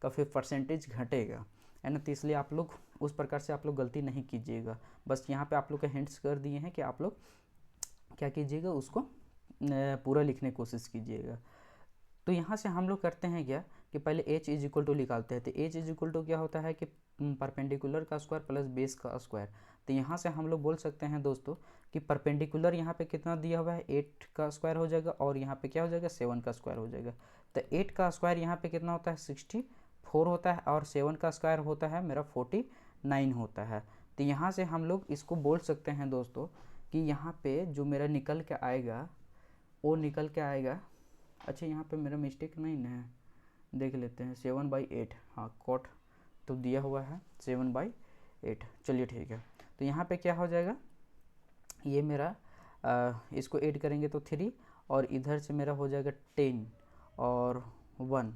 S1: का फिर परसेंटेज घटेगा, है ना। तो इसलिए आप लोग उस प्रकार से आप लोग गलती नहीं कीजिएगा। बस यहाँ पे आप लोग के हिंट्स कर दिए हैं कि आप लोग क्या कीजिएगा, उसको पूरा लिखने की कोशिश कीजिएगा। तो यहाँ से हम लोग करते हैं क्या कि पहले h इज इक्वल टू निकालते हैं। तो h इज इक्वल टू क्या होता है कि परपेंडिकुलर का स्क्वायर प्लस बेस का स्क्वायर। तो यहाँ से हम लोग बोल सकते हैं दोस्तों कि परपेंडिकुलर यहाँ पे कितना दिया हुआ है, 8 का स्क्वायर हो जाएगा, और यहाँ पे क्या हो जाएगा, 7 का स्क्वायर हो जाएगा। तो 8 का स्क्वायर यहाँ पे कितना होता है, 64 होता है, और 7 का स्क्वायर होता है मेरा 49 होता है। तो यहाँ से हम लोग इसको बोल सकते हैं दोस्तों कि यहाँ पे जो मेरा निकल के आएगा वो निकल के आएगा, अच्छा यहाँ पे मेरा मिस्टेक नहीं ना है, देख लेते हैं, 7/8, हाँ कॉट तो दिया हुआ है 7/8, चलिए ठीक है। तो यहाँ पे क्या हो जाएगा, ये मेरा इसको ऐड करेंगे तो 3, और इधर से मेरा हो जाएगा 10 और 1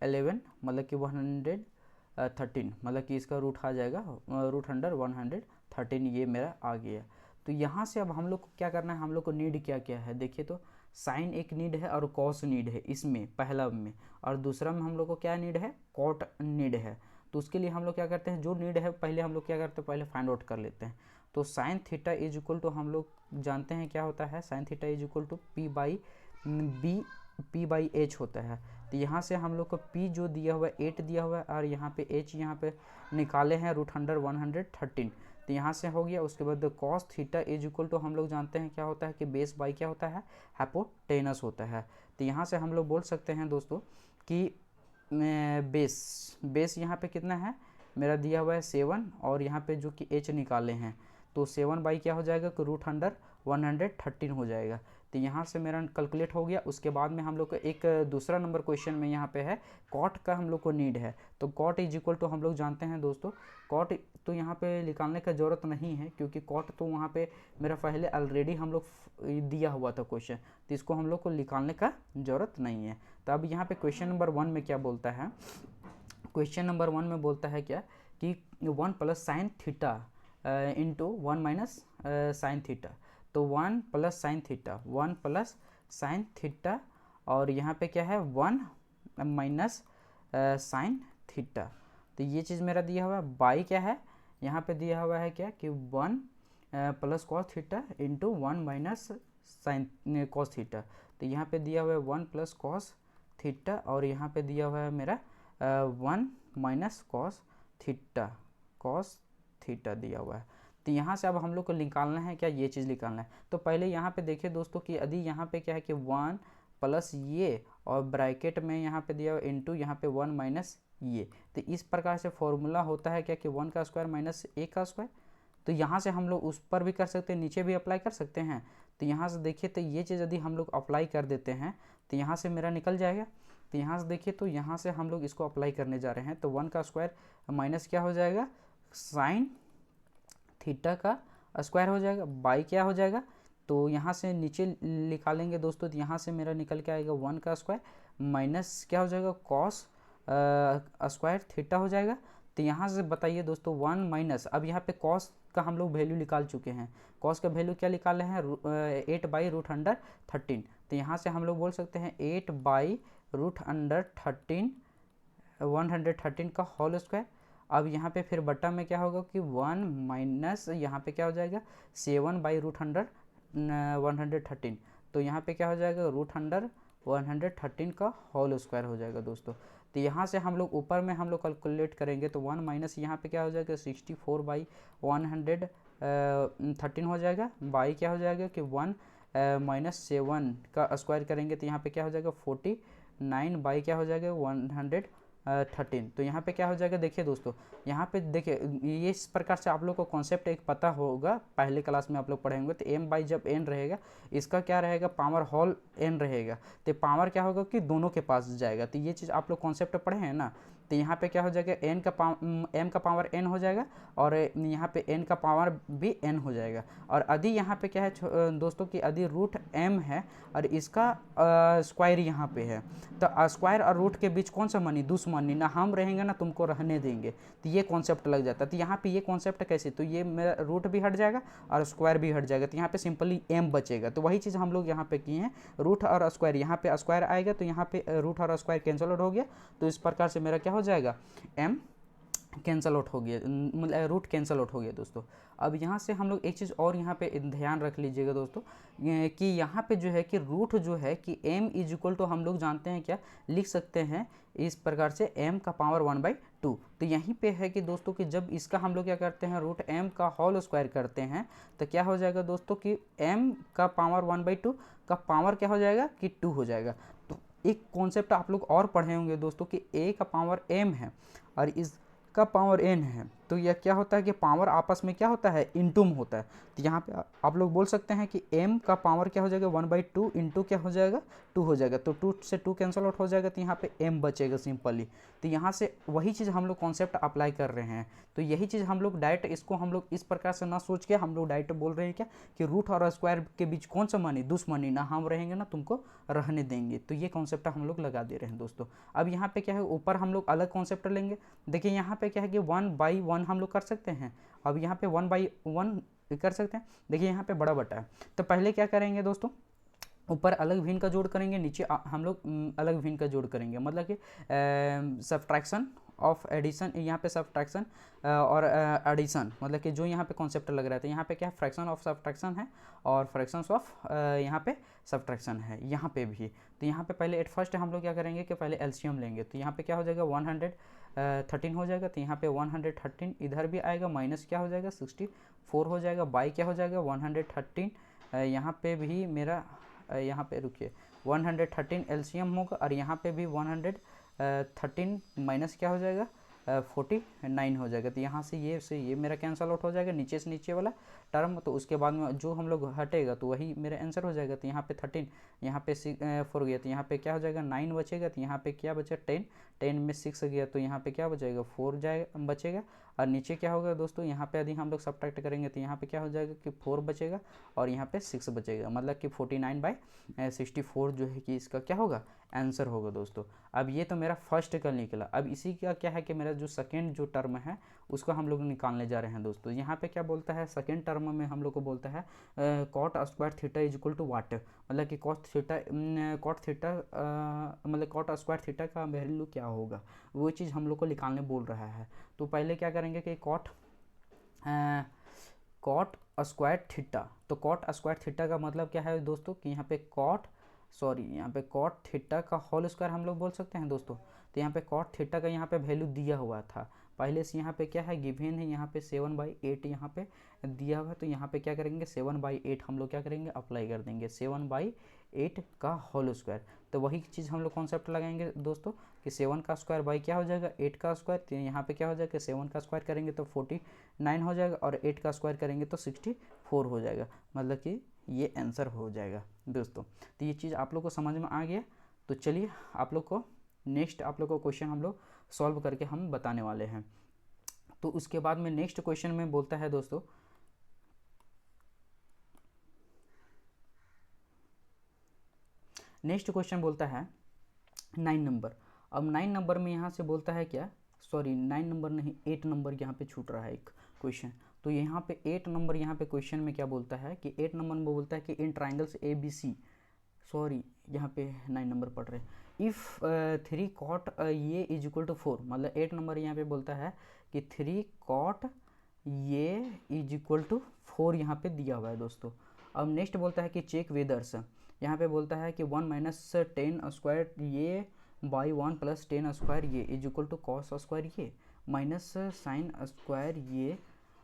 S1: 11, मतलब कि 113, मतलब कि इसका रूट आ जाएगा रूट अंडर 113, ये मेरा आ गया। तो यहाँ से अब हम लोग को क्या करना है, हम लोग को नीड क्या क्या है, देखिए तो साइन एक नीड है और कॉस नीड है इसमें पहला में, और दूसरा में हम लोग को क्या नीड है, कॉट नीड है। तो उसके लिए हम लोग क्या करते हैं, जो नीड है पहले हम लोग क्या करते हैं, पहले फाइंड आउट कर लेते हैं। तो sine theta is equal to हम लोग जानते हैं क्या होता है, sine theta is equal to P/H होता है। तो यहाँ से हम लोग को P जो दिया हुआ है 8 दिया हुआ है, और यहाँ पे H यहाँ पे निकाले हैं रूट अंडर 113, तो यहाँ से हो गया। उसके बाद cos theta is equal to हम लोग जानते हैं क्या होता है कि बेस बाई क्या होता है, हाइपोटेनस होता है। तो यहाँ से हम लोग बोल सकते हैं दोस्तों कि बेस यहाँ पे कितना है, मेरा दिया हुआ है 7, और यहाँ पे जो कि H निकाले हैं, तो 7 क्या हो जाएगा कि रूट अंडर 113 हो जाएगा। तो यहाँ से मेरा कैलकुलेट हो गया। उसके बाद में हम लोग को एक दूसरा नंबर क्वेश्चन में यहाँ पे है कॉट का हम लोग को नीड है। तो कॉट इज इक्वल टू हम लोग जानते हैं दोस्तों, कॉट तो यहाँ पे निकालने का ज़रूरत नहीं है, क्योंकि कॉट तो वहाँ पे मेरा पहले ऑलरेडी हम लोग दिया हुआ था क्वेश्चन, तो इसको हम लोग को निकालने का ज़रूरत नहीं है। तो अब यहाँ पे क्वेश्चन नंबर 1 में क्या बोलता है, क्वेश्चन नंबर 1 में बोलता है क्या कि 1 plus sine theta into 1 minus sine theta. तो 1 plus sine theta, 1 plus sine theta, और यहाँ पे क्या है 1 माइनस साइन थीटा। तो ये चीज़ मेरा दिया हुआ है। बाई क्या है, यहाँ पे दिया हुआ है क्या कि 1 plus cos theta into 1 minus sine cos theta. तो यहाँ पे दिया हुआ है 1 प्लस कॉस थीटा, और यहाँ पे दिया हुआ है मेरा 1 माइनस कॉस थीटा दिया हुआ है। तो यहाँ से अब हम लोग को निकालना है क्या, ये चीज़ निकालना है। तो पहले यहाँ पे देखिए दोस्तों कि यदि यहाँ पे क्या है कि 1 प्लस ये, और ब्रैकेट में यहाँ पे दिया हुआ इंटू यहाँ पे 1 माइनस ये, तो इस प्रकार से फॉर्मूला होता है क्या कि 1 का स्क्वायर माइनस a का स्क्वायर। तो यहाँ से हम लोग उस पर भी कर सकते हैं, नीचे भी अप्लाई कर सकते हैं। तो यहाँ से देखिए तो ये चीज़ यदि हम लोग अप्लाई कर देते हैं तो यहाँ से मेरा निकल जाएगा। तो यहाँ से देखिए तो यहाँ से हम लोग इसको अप्लाई करने जा रहे हैं। तो 1 का स्क्वायर माइनस क्या हो जाएगा, साइन थीटा का स्क्वायर हो जाएगा, बाई क्या हो जाएगा, तो यहाँ से नीचे निकालेंगे दोस्तों। तो यहाँ से मेरा निकल के आएगा 1 का स्क्वायर माइनस क्या हो जाएगा, कॉस स्क्वायर थीटा हो जाएगा। तो यहाँ से बताइए दोस्तों 1 माइनस, अब यहाँ पे कॉस का हम लोग वैल्यू निकाल चुके हैं। कॉस का वैल्यू क्या निकाले हैं, 8/√13। तो यहाँ से हम लोग बोल सकते हैं 8/√13 113 का होल स्क्वायर। अब यहाँ पे फिर बट्टा में क्या होगा कि 1 माइनस यहाँ पे क्या हो जाएगा 7/√113। तो यहाँ पे क्या हो जाएगा √113 का होल स्क्वायर हो जाएगा दोस्तों। तो यहाँ से हम लोग ऊपर में हम लोग कैलकुलेट करेंगे तो 1 माइनस यहाँ पे क्या हो जाएगा 64/113 हो जाएगा, बाई क्या हो जाएगा कि 1 माइनस 7 का स्क्वायर करेंगे तो यहाँ पे क्या हो जाएगा 49, बाई क्या हो जाएगा 13। तो यहाँ पे क्या हो जाएगा, देखिए दोस्तों, यहाँ पे देखिए ये इस प्रकार से आप लोग को कॉन्सेप्ट एक पता होगा, पहले क्लास में आप लोग पढ़े होंगे। तो m बाई जब n रहेगा, इसका क्या रहेगा, पावर होल n रहेगा, तो पावर क्या होगा कि दोनों के पास जाएगा। तो ये चीज़ आप लोग कॉन्सेप्ट पढ़े हैं ना। तो यहाँ पे क्या हो जाएगा, m का पावर n हो जाएगा, और यहाँ पे n का पावर भी n हो जाएगा। और यदि यहाँ पे क्या है दोस्तों कि यदि रूट m है और इसका स्क्वायर यहाँ पे है, तो स्क्वायर और रूट के बीच कौन सा मनी, दुश्मनी, ना हम रहेंगे ना तुमको रहने देंगे। तो ये कॉन्सेप्ट लग जाता है। तो यहाँ पे ये कॉन्सेप्ट कैसे, तो ये मेरा रूट भी हट जाएगा और स्क्वायर भी हट जाएगा, तो यहाँ पे सिंपली m बचेगा। तो वही चीज़ हम लोग यहाँ पे किए हैं, रूट और स्क्वायर, यहाँ पे स्क्वायर आएगा तो यहाँ पे रूट और स्क्वायर कैंसल आउट हो गया। तो इस प्रकार से मेरा क्या हो जाएगा, m कैंसल आउट हो गया, मतलब रूट कैंसल आउट हो गया दोस्तों। अब यहाँ से हम लोग एक चीज़ और यहाँ पे ध्यान रख लीजिएगा दोस्तों, कि यहाँ पे जो है कि रूट जो है कि m इज इक्वल टू हम लोग जानते हैं क्या लिख सकते हैं इस प्रकार से, m का पावर 1/2। तो यहीं पे है कि दोस्तों कि जब इसका हम लोग क्या करते हैं, रूट m का होल स्क्वायर करते हैं, तो क्या हो जाएगा दोस्तों कि m का पावर 1/2 का पावर क्या हो जाएगा कि 2 हो जाएगा। तो एक कॉन्सेप्ट आप लोग और पढ़े होंगे दोस्तों कि a का पावर m है और इस का पावर n है, तो यह क्या होता है कि पावर आपस में क्या होता है, इंटूम होता है। तो यहाँ पे आप लोग बोल सकते हैं कि m का पावर क्या हो जाएगा, 1/2 इंटू क्या हो जाएगा, 2 हो जाएगा। तो 2 से 2 कैंसल आउट हो जाएगा, तो यहाँ पे m बचेगा सिंपली। तो यहाँ से वही चीज़ हम लोग कॉन्सेप्ट अप्लाई कर रहे हैं। तो यही चीज़ हम लोग डायरेक्ट इसको हम लोग इस प्रकार से ना सोच के हम लोग डायरेक्ट बोल रहे हैं क्या कि रूट और स्क्वायर के बीच कौन सा मनी, दुश्मनी, ना हम रहेंगे ना तुमको रहने देंगे। तो ये कॉन्सेप्ट हम लोग लगा दे रहे हैं दोस्तों। अब यहाँ पे क्या है, ऊपर हम लोग अलग कॉन्सेप्ट लेंगे। देखिए यहाँ पे क्या है कि 1/1 हम लोग कर सकते हैं। अब यहाँ पे 1/1 कर सकते हैं। देखिए यहाँ पे बड़ा बटा है, तो पहले क्या करेंगे दोस्तों, ऊपर अलग भिन्न का जोड़ करेंगे, नीचे हम लोग अलग भिन्न का जोड़ करेंगे, मतलब कि सब्ट्रैक्शन ऑफ एडिशन, यहाँ पे सब्ट्रैक्शन और एडिशन, मतलब कि जो यहाँ पे कॉन्सेप्ट लग रहा है। तो यहाँ पे क्या है, फ्रैक्शन ऑफ सब्ट्रैक्शन है और फ्रैक्शंस ऑफ यहाँ पे सब्ट्रैक्शन है यहाँ पे भी। तो यहाँ पे पहले एट फर्स्ट हम लोग क्या करेंगे कि पहले एलसीएम लेंगे। तो यहाँ पे क्या हो जाएगा, 113 हो जाएगा। तो यहाँ पे 113 इधर भी आएगा, माइनस क्या हो जाएगा, 64 हो जाएगा, बाई क्या हो जाएगा 113, यहाँ पे भी मेरा यहाँ पे रुकिए 113 एलसीएम होगा, और यहाँ पे भी 113 माइनस क्या हो जाएगा 49 हो जाएगा। तो यहाँ से ये मेरा कैंसल आउट हो जाएगा, नीचे से नीचे वाला टर्म। तो उसके बाद में जो हम लोग हटेगा तो वही मेरा आंसर हो जाएगा। तो यहाँ पे 13, यहाँ पे 4 गया, तो यहाँ पे क्या हो जाएगा 9 बचेगा। तो यहाँ पे क्या बचा 10 में 6 गया, तो यहाँ पे क्या बचेगा 4 बचेगा। और नीचे क्या होगा दोस्तों, यहाँ पे यदि हम लोग सब्ट्रैक्ट करेंगे तो यहाँ पे क्या हो जाएगा कि 4 बचेगा और यहाँ पे 6 बचेगा, मतलब कि 49/64 जो है कि इसका क्या होगा, आंसर होगा दोस्तों। अब ये तो मेरा फर्स्ट का निकला। अब इसी का क्या है कि मेरा जो सेकेंड जो टर्म है उसको हम लोग निकालने जा रहे हैं दोस्तों। यहाँ पे क्या बोलता है, सेकेंड टर्म में हम लोग को बोलता है cot square theta is equal to what, मतलब कि कॉट थीटा मतलब कॉट स्क्वायर थीटा का वैल्यू क्या होगा, वो चीज़ हम लोग को निकालने बोल रहा है। तो पहले क्या करेंगे कि कॉट स्क्वायर थीटा, तो कॉट स्क्वायर थीटा का मतलब क्या है दोस्तों कि यहाँ पे यहाँ पे कॉट थीटा का होल स्क्वायर हम लोग बोल सकते हैं दोस्तों। तो यहाँ पे कॉट थीटा का यहाँ पे वैल्यू दिया हुआ था पहले से, यहाँ पे क्या है गिवन है, यहाँ पे 7/8 यहाँ पे दिया हुआ है। तो यहाँ पे क्या करेंगे 7/8 हम लोग क्या करेंगे अप्लाई कर देंगे, 7/8 का होल स्क्वायर। तो वही चीज़ हम लोग कॉन्सेप्ट लगाएंगे दोस्तों कि 7 का स्क्वायर बाई क्या हो जाएगा 8 का स्क्वायर। तो यहाँ पे क्या हो जाएगा 7 का स्क्वायर करेंगे तो 49 हो जाएगा, और 8 का स्क्वायर करेंगे तो 64 हो जाएगा, मतलब कि ये आंसर हो जाएगा दोस्तों। तो ये चीज़ आप लोग को समझ में आ गया। तो चलिए आप लोग को नेक्स्ट आप लोग को क्वेश्चन हम लोग सॉल्व करके हम बताने वाले हैं। तो उसके बाद में नेक्स्ट क्वेश्चन में बोलता है दोस्तों, नेक्स्ट क्वेश्चन बोलता है 9 नंबर। अब 9 नंबर में यहाँ से बोलता है क्या, सॉरी 9 नंबर नहीं 8 नंबर यहाँ पे छूट रहा है एक क्वेश्चन। तो यहाँ पे 8 नंबर यहाँ पे क्वेश्चन में क्या बोलता है कि 8 नंबर में बोलता है कि इन ट्राइंगल्स ABC, सॉरी यहाँ पे 9 नंबर पढ़ रहे हैं, इफ़ 3 कॉट ये इज इक्वल टू 4, मतलब 8 नंबर यहाँ पे बोलता है कि 3 कॉट ये इज इक्वल टू 4 यहाँ पे दिया हुआ है दोस्तों। अब नेक्स्ट बोलता है कि चेक वेदर्स, यहाँ पे बोलता है कि 1 - 10 स्क्वायर ये बाई 1 + 10 स्क्वायर ये is equal to cos square ये माइनस साइन स्क्वायर ये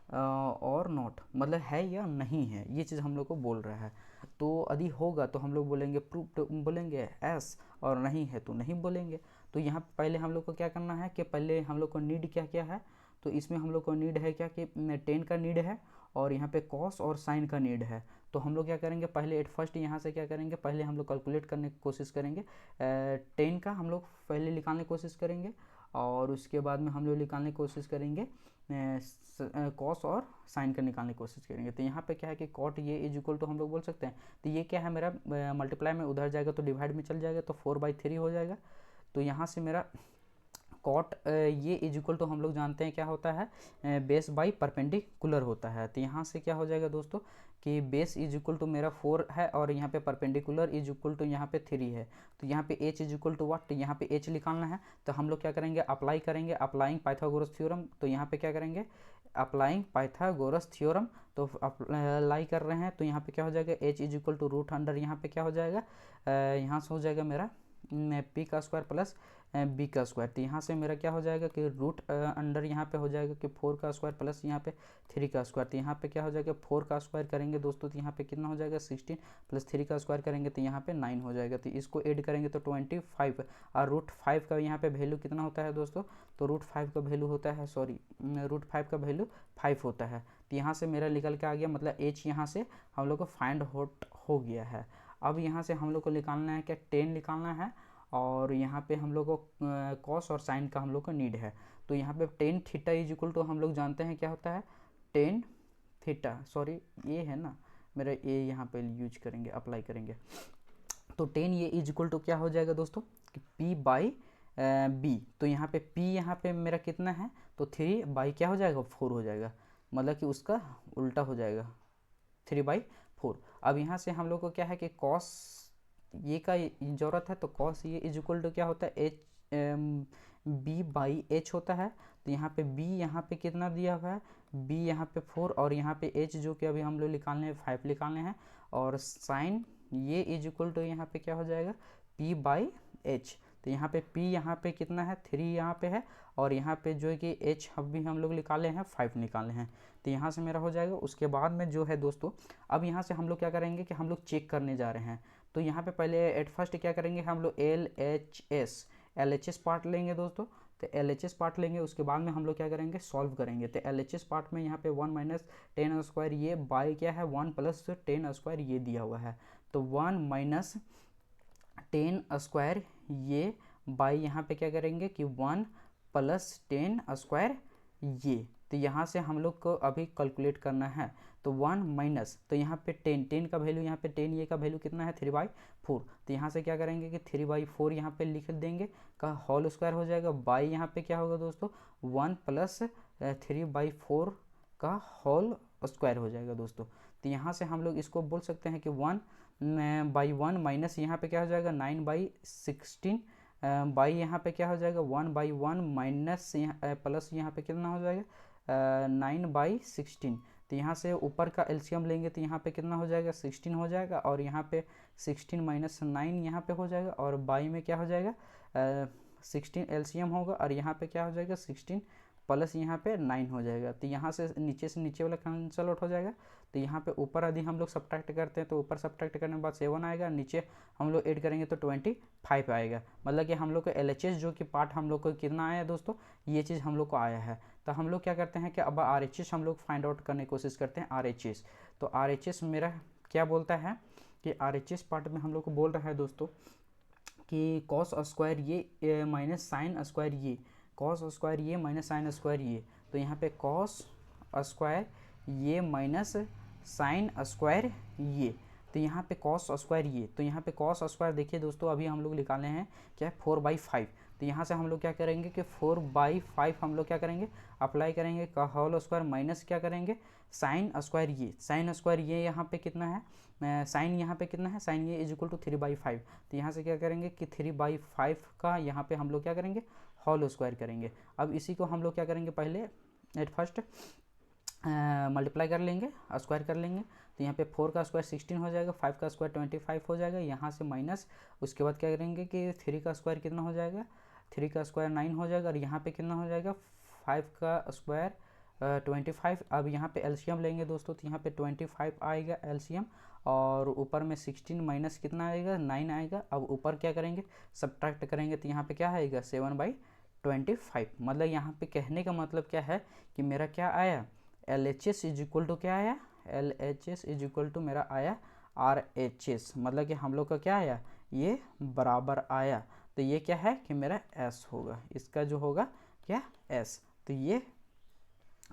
S1: और नॉट, मतलब है या नहीं है, ये चीज़ हम लोग को बोल रहा है। तो यदि होगा तो हम लोग बोलेंगे प्रूफ बोलेंगे एस, और नहीं है तो नहीं बोलेंगे। तो यहाँ पे पहले हम लोग को क्या करना है कि पहले हम लोग को नीड क्या क्या है, तो इसमें हम लोग को नीड है क्या कि 10 का नीड है और यहाँ पे कॉस और साइन का नीड है। तो हम लोग क्या करेंगे पहले एट फर्स्ट यहाँ से क्या करेंगे, पहले हम लोग कैलकुलेट करने की कोशिश करेंगे। 10 का हम लोग पहले निकालने की कोशिश करेंगे और उसके बाद में हम लोग निकालने की कोशिश करेंगे कॉस और साइन का निकालने की कोशिश करेंगे। तो यहाँ पे क्या है कि कॉट ये इज इक्वल टू हम लोग बोल सकते हैं, तो ये क्या है मेरा मल्टीप्लाई में उधर जाएगा तो डिवाइड में चल जाएगा, तो 4/3 हो जाएगा। तो यहाँ से मेरा कॉट ये इज इक्वल टू हम लोग जानते हैं क्या होता है, बेस बाई परपेंडिकुलर होता है। तो यहाँ से क्या हो जाएगा दोस्तों कि बेस इज इक्वल टू मेरा 4 है और यहाँ पे परपेंडिकुलर इज इक्वल टू यहाँ पे 3 है। तो यहाँ पे h is equal to what, तो यहाँ पे h निकालना है। तो हम लोग क्या करेंगे अप्लाई करेंगे, अप्लाइंग पाइथागोरस थ्योरम। तो यहाँ पे क्या करेंगे अप्लाइंग पाइथागोरस थ्योरम, तो अप्लाई कर रहे हैं। तो यहाँ पे क्या हो जाएगा h is equal to root under यहाँ पे क्या हो जाएगा, यहाँ से हो जाएगा मेरा p का स्क्वायर प्लस b का स्क्वायर। तो यहाँ से मेरा क्या हो जाएगा कि रूट अंडर यहाँ पे हो जाएगा कि 4 का स्क्वायर प्लस यहाँ पे 3 का स्क्वायर। तो यहाँ पे क्या हो जाएगा 4 का स्क्वायर करेंगे दोस्तों, तो यहाँ पे कितना हो जाएगा 16 प्लस 3 का स्क्वायर करेंगे तो यहाँ पे 9 हो जाएगा। तो इसको ऐड करेंगे तो 25 और रूट 5 का यहाँ पे वैल्यू कितना होता है दोस्तों, तो रूट 5 का वैल्यू होता है रूट 5 का वैल्यू 5 होता है। तो यहाँ से मेरा निकल के आ गया, मतलब h यहाँ से हम लोग को फाइंड आउट हो गया है। अब यहाँ से हम लोग को निकालना है क्या 10 निकालना है और यहाँ पे हम लोग को कॉस और साइन का हम लोग को नीड है। तो यहाँ पे tan theta is equal to हम लोग जानते हैं क्या होता है टेन थीटा, सॉरी ये है ना मेरा ये यहाँ पे यूज करेंगे अप्लाई करेंगे। तो 10 ये इज इक्वल टू क्या हो जाएगा दोस्तों कि p बाई बी। तो यहाँ पे p यहाँ पे मेरा कितना है, तो 3 बाई क्या हो जाएगा 4 हो जाएगा, मतलब कि उसका उल्टा हो जाएगा 3/4। अब यहाँ से हम लोग को क्या है कि कॉस ये का ज़रूरत है, तो कॉस ये इज इक्वल टू क्या होता है एच बी बाई एच होता है। तो यहाँ पे b यहाँ पे कितना दिया हुआ है, b यहाँ पे 4 और यहाँ पे h जो कि अभी हम लोग निकालने हैं 5 निकालने हैं, और साइन ये इज इक्वल टू यहाँ पे क्या हो जाएगा p बाई एच। तो यहाँ पे p यहाँ पे कितना है 3 यहाँ पे है और यहाँ पे जो है कि h अभी हम लोग निकाले हैं 5 निकाले हैं। तो यहाँ से मेरा हो जाएगा। उसके बाद में जो है दोस्तों अब यहाँ से हम लोग क्या करेंगे कि हम लोग चेक करने जा रहे हैं। तो यहाँ पे पहले एट फर्स्ट क्या करेंगे हम लोग एल एच एस पार्ट लेंगे दोस्तों। तो एल एच एस पार्ट लेंगे, उसके बाद में हम लोग क्या करेंगे सॉल्व करेंगे। तो एल एच एस पार्ट में यहाँ पे 1 माइनस 10 स्क्वायर ये बाई क्या है 1 प्लस 10 स्क्वायर ये दिया हुआ है। तो 1 माइनस 10 स्क्वायर ये बाई यहाँ पे क्या करेंगे कि 1 प्लस 10 स्क्वायर ये। तो यहाँ से हम लोग को अभी कैलकुलेट करना है। तो 1 माइनस, तो यहाँ पे 10 का वैल्यू यहाँ पे 10 ये का वैल्यू कितना है 3/4। तो यहाँ से क्या करेंगे कि 3/4 यहाँ पे लिख देंगे का होल स्क्वायर हो जाएगा, बाई यहाँ पे क्या होगा दोस्तों 1 प्लस 3/4 का होल स्क्वायर हो जाएगा दोस्तों। तो यहाँ से हम लोग इसको बोल सकते हैं कि 1/1 माइनस यहाँ पे क्या हो जाएगा 9/16 बाई यहाँ पे क्या हो जाएगा 1/1 माइनस प्लस यहाँ पे कितना हो जाएगा 9/16। तो यहाँ से ऊपर का एलसीएम लेंगे तो यहाँ पे कितना हो जाएगा 16 हो जाएगा और यहाँ पे 16 माइनस 9 यहाँ पे हो जाएगा और बाई में क्या हो जाएगा 16 एलसीएम होगा और यहाँ पे क्या हो जाएगा 16 प्लस यहाँ पे 9 हो जाएगा। तो यहाँ से नीचे वाला कैंसल आउट हो जाएगा। तो यहाँ पे ऊपर यदि हम लोग सब्ट्रैक्ट करते हैं तो ऊपर सब्ट्रैक्ट करने के बाद 7 आएगा, नीचे हम लोग ऐड करेंगे तो 25 आएगा। मतलब कि हम लोग को एलएचएस जो कि पार्ट हम लोग को कितना आया दोस्तों, ये चीज़ हम लोग को आया है। तो हम लोग क्या करते हैं कि अब आरएचएस हम लोग फाइंड आउट करने की कोशिश करते हैं आरएचएस। तो आरएचएस मेरा क्या बोलता है कि आरएचएस पार्ट में हम लोग को बोल रहा है दोस्तों कि कॉस स्क्वायर ये माइनस साइन स्क्वायर ये, कॉस स्क्वायर ये माइनस साइन स्क्वायर ये। तो यहाँ पे कॉस स्क्वायर ये माइनस साइन स्क्वायर ये। तो यहाँ पे कॉस स्क्वायर ये, तो यहाँ पे कॉस स्क्वायर देखिए दोस्तों अभी हम लोग निकाले हैं क्या 4/5। तो यहाँ से हम लोग क्या करेंगे कि 4/5 हम लोग क्या करेंगे अप्लाई करेंगे का होल स्क्वायर माइनस क्या करेंगे साइन स्क्वायर ये। साइन स्क्वायर ये यहाँ पे कितना है साइन यहाँ पे कितना है साइन ये इज इक्वल टू 3/5। तो यहाँ से क्या करेंगे कि 3/5 का यहाँ पे हम लोग क्या करेंगे होल स्क्वायर करेंगे। अब इसी को हम लोग क्या करेंगे पहले एट फर्स्ट मल्टीप्लाई कर लेंगे स्क्वायर कर लेंगे। तो यहाँ पे 4 का स्क्वायर 16 हो जाएगा, 5 का स्क्वायर 25 हो जाएगा, यहाँ से माइनस उसके बाद क्या करेंगे कि 3 का स्क्वायर कितना हो जाएगा 3 का स्क्वायर 9 हो जाएगा और यहाँ पे कितना हो जाएगा 5 का स्क्वायर 25, अब यहाँ पे एलसीएम लेंगे दोस्तों, तो यहाँ पे 25 आएगा एलसीएम, और ऊपर में 16 माइनस कितना आएगा, 9 आएगा। अब ऊपर क्या करेंगे, सब्ट्रैक्ट करेंगे, तो यहाँ पे क्या आएगा, 7/25। मतलब यहाँ पे कहने का मतलब क्या है कि मेरा क्या आया, LHS इज इक्वल टू क्या आया, LHS इज इक्वल टू मेरा आया RHS, मतलब कि हम लोग का क्या आया, ये बराबर आया। तो ये क्या है कि मेरा S होगा, इसका जो होगा क्या S, तो ये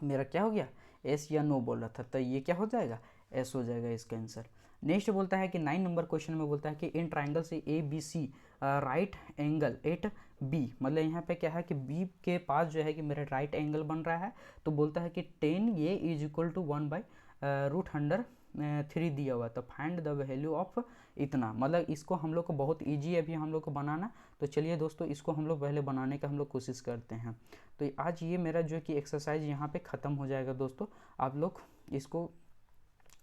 S1: मेरा क्या हो गया, S या नो बोल रहा था, तो ये क्या हो जाएगा, S हो जाएगा इसका आंसर। नेक्स्ट बोलता है कि 9 नंबर क्वेश्चन में बोलता है कि इन ट्राइंगल से ABC right angle at B, मतलब यहाँ पे क्या है कि B के पास जो है कि मेरा राइट एंगल बन रहा है, तो बोलता है कि 10A इज इक्वल टू 1/√3 दिया हुआ, तो फाइंड द वैल्यू ऑफ इतना। मतलब इसको हम लोग को बहुत ईजी है अभी हम लोग को बनाना, तो चलिए दोस्तों इसको हम लोग पहले बनाने का हम लोग कोशिश करते हैं। तो आज ये मेरा जो कि एक्सरसाइज यहाँ पे ख़त्म हो जाएगा दोस्तों, आप लोग इसको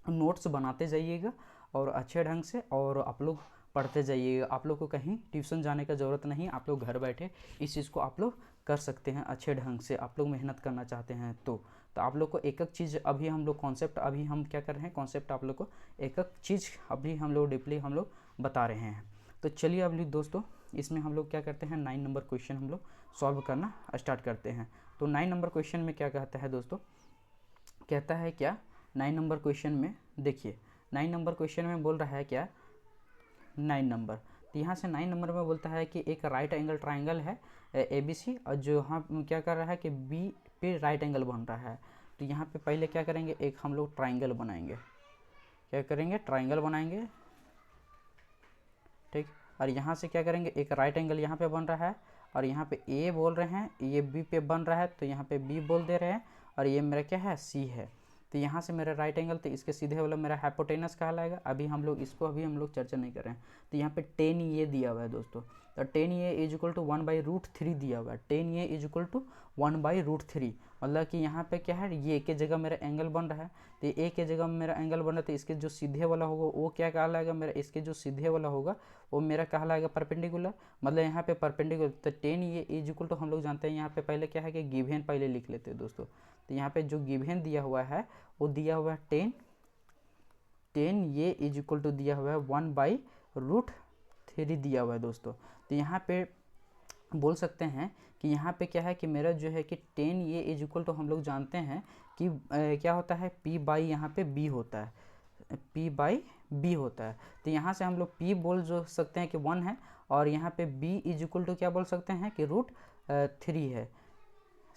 S1: नोट्स बनाते जाइएगा और अच्छे ढंग से, और आप लोग पढ़ते जाइएगा। आप लोग को कहीं ट्यूशन जाने का ज़रूरत नहीं, आप लोग घर बैठे इस चीज़ को आप लोग कर सकते हैं अच्छे ढंग से, आप लोग मेहनत करना चाहते हैं तो आप लोग को एक एक चीज़ अभी हम लोग कॉन्सेप्ट, अभी हम क्या कर रहे हैं, कॉन्सेप्ट आप लोग को एक एक चीज़ अभी हम लोग डीपली हम लोग बता रहे हैं। तो चलिए अभी दोस्तों इसमें हम लोग क्या करते हैं, 9 नंबर क्वेश्चन हम लोग सॉल्व करना स्टार्ट करते हैं। तो 9 नंबर क्वेश्चन में क्या कहता है दोस्तों, कहता है क्या 9 नंबर क्वेश्चन में, देखिए 9 नंबर क्वेश्चन में बोल रहा है क्या, 9 नंबर, तो यहाँ से 9 नंबर में बोलता है कि एक राइट एंगल ट्राइंगल है ABC, और जो हम क्या कर रहा है कि B पे राइट एंगल बन रहा है। तो यहाँ पे पहले क्या करेंगे, एक हम लोग ट्राइंगल बनाएंगे, क्या करेंगे, ट्राइंगल बनाएंगे, ठीक। और यहाँ से क्या करेंगे, एक राइट एंगल यहाँ पे बन रहा है, और यहाँ पे A बोल रहे हैं, ये B पे बन रहा है, तो यहाँ पे B बोल दे रहे हैं, और ये मेरा क्या है, C है। तो यहाँ से मेरा राइट एंगल, तो इसके सीधे वाला मेरा हाइपोटेनस कहलाएगा। अभी हम लोग इसको अभी हम लोग चर्चा नहीं कर रहे हैं। तो यहाँ पे 10A दिया हुआ है दोस्तों, तो 10A इज इक्वल टू 1/√3 दिया हुआ है, 10A इज इक्वल टू 1/√3, मतलब कि यहाँ पे क्या है, ये के जगह मेरा एंगल बन रहा है, तो ए के जगह मेरा एंगल बन रहा है, तो इसके जो सीधे वाला होगा वो क्या कहलाएगा मेरा, इसके जो सीधे वाला होगा वो मेरा कहलाएगा परपेंडिकुलर, मतलब यहाँ पे परपेंडिकुलर। तो 10A इज इक्वल टू हम लोग जानते हैं यहाँ पे पहले क्या है कि गिवन पहले लिख लेते हैं दोस्तों। तो यहाँ पे जो गिवन दिया हुआ है वो दिया हुआ है 10A इज इक्वल टू दिया हुआ है 1/√3 दिया हुआ है दोस्तों। तो यहाँ पे बोल सकते हैं कि यहाँ पे क्या है कि मेरा जो है कि 10A इज इक्वल टू हम लोग जानते हैं कि क्या होता है, P/, यहाँ पे B होता है, P/B होता है। तो यहाँ से हम लोग P बोल जो सकते हैं कि 1 है, और यहाँ पे B इज इक्वल टू क्या बोल सकते हैं कि √3 है।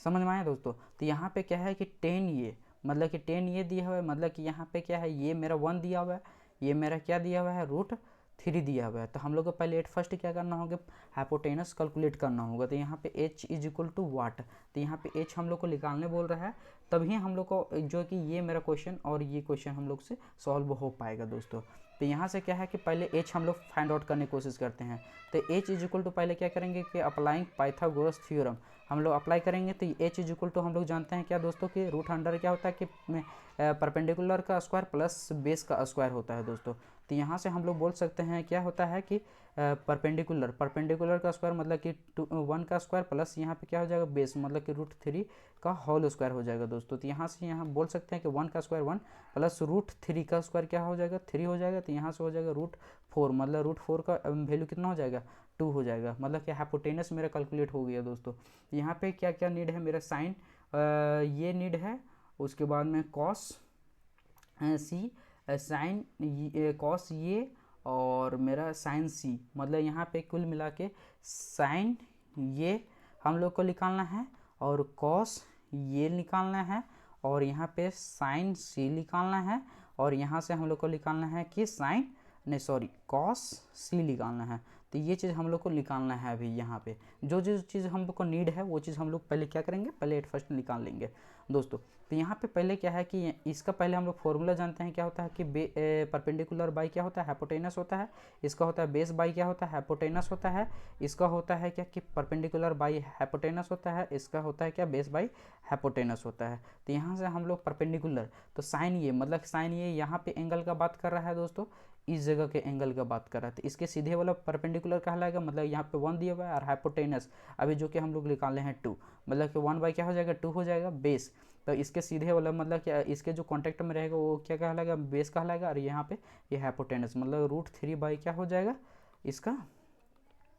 S1: समझ में आया दोस्तों। तो यहाँ पे क्या है कि 10A, मतलब कि 10A दिया हुआ है, मतलब कि यहाँ पे क्या है, ये मेरा 1 दिया हुआ है, ये मेरा क्या दिया हुआ है, √3 दिया हुआ है। तो हम लोग को पहले एट फर्स्ट क्या करना होगा, हाइपोटेनस कैलकुलेट करना होगा। तो यहाँ पे H इज इक्वल टू वाट, तो यहाँ पे H हम लोग को निकालने बोल रहा है, तभी हम लोग को जो कि ये मेरा क्वेश्चन और ये क्वेश्चन हम लोग से सॉल्व हो पाएगा दोस्तों। तो यहाँ से क्या है कि पहले H हम लोग फाइंड आउट करने की कोशिश करते हैं। तो H इज इक्वल टू पहले क्या करेंगे कि अप्लाइंग पाइथागोरस थ्योरम हम लोग अप्लाई करेंगे। तो H इज इक्वल टू हम लोग जानते हैं क्या दोस्तों कि √अंडर क्या होता है कि परपेंडिकुलर का स्क्वायर प्लस बेस का स्क्वायर होता है दोस्तों। तो यहाँ से हम लोग बोल सकते हैं क्या होता है कि परपेंडिकुलर का स्क्वायर मतलब कि 1 का स्क्वायर प्लस यहाँ पे क्या हो जाएगा बेस, मतलब कि √3 का होल स्क्वायर हो जाएगा दोस्तों। तो यहाँ से यहाँ बोल सकते हैं कि 1 का स्क्वायर 1 प्लस √3 का स्क्वायर क्या हो जाएगा 3 हो जाएगा। तो यहाँ से हो जाएगा √4, मतलब √4 का वैल्यू कितना हो जाएगा 2 हो जाएगा, मतलब कि हाइपोटेनस मेरा कैलकुलेट हो गया दोस्तों। यहाँ पे क्या क्या नीड है मेरा, साइन ये नीड है, उसके बाद में कॉस सी, साइन कॉस ये, और मेरा साइन सी, मतलब यहाँ पे कुल मिला के साइन ये हम लोग को निकालना है, और कॉस ये निकालना है, और यहाँ पे साइन सी निकालना है, और यहाँ से हम लोग को निकालना है कि साइन नहीं सॉरी कॉस सी निकालना है। तो ये चीज़ हम लोग को निकालना है। अभी यहाँ पे जो जो चीज़ हम लोग को नीड है वो चीज़ हम लोग पहले क्या करेंगे, पहले एट फर्स्ट निकाल लेंगे दोस्तों। तो यहाँ पे पहले क्या है कि इसका पहले हम लोग फॉर्मूला जानते हैं क्या होता है कि परपेंडिकुलर बाई क्या होता है, हाइपोटेनस होता है, इसका होता है बेस बाई क्या होता है, हाइपोटेनस होता है, इसका होता है क्या कि परपेंडिकुलर बाई हाइपोटेनस होता है, इसका होता है क्या बेस बाई हाइपोटेनस होता है। तो यहाँ से हम लोग परपेंडिकुलर, तो साइन ये मतलब साइन ये यहाँ पे एंगल का बात कर रहा है दोस्तों, इस जगह के एंगल का बात कर रहा था, इसके सीधे वाला परपेंडिकुलर कहलाएगा, मतलब यहाँ पे 1 दिया हुआ है, और हाइपोटेनस अभी जो कि हम लोग निकाले हैं 2, मतलब कि 1 बाई क्या हो जाएगा 2 हो जाएगा बेस। तो इसके सीधे वाला मतलब क्या, इसके जो कॉन्टेक्ट में रहेगा वो क्या कहलाएगा, बेस कहलाएगा, और यहाँ पे ये हाइपोटेनस, मतलब √3 बाई क्या हो जाएगा इसका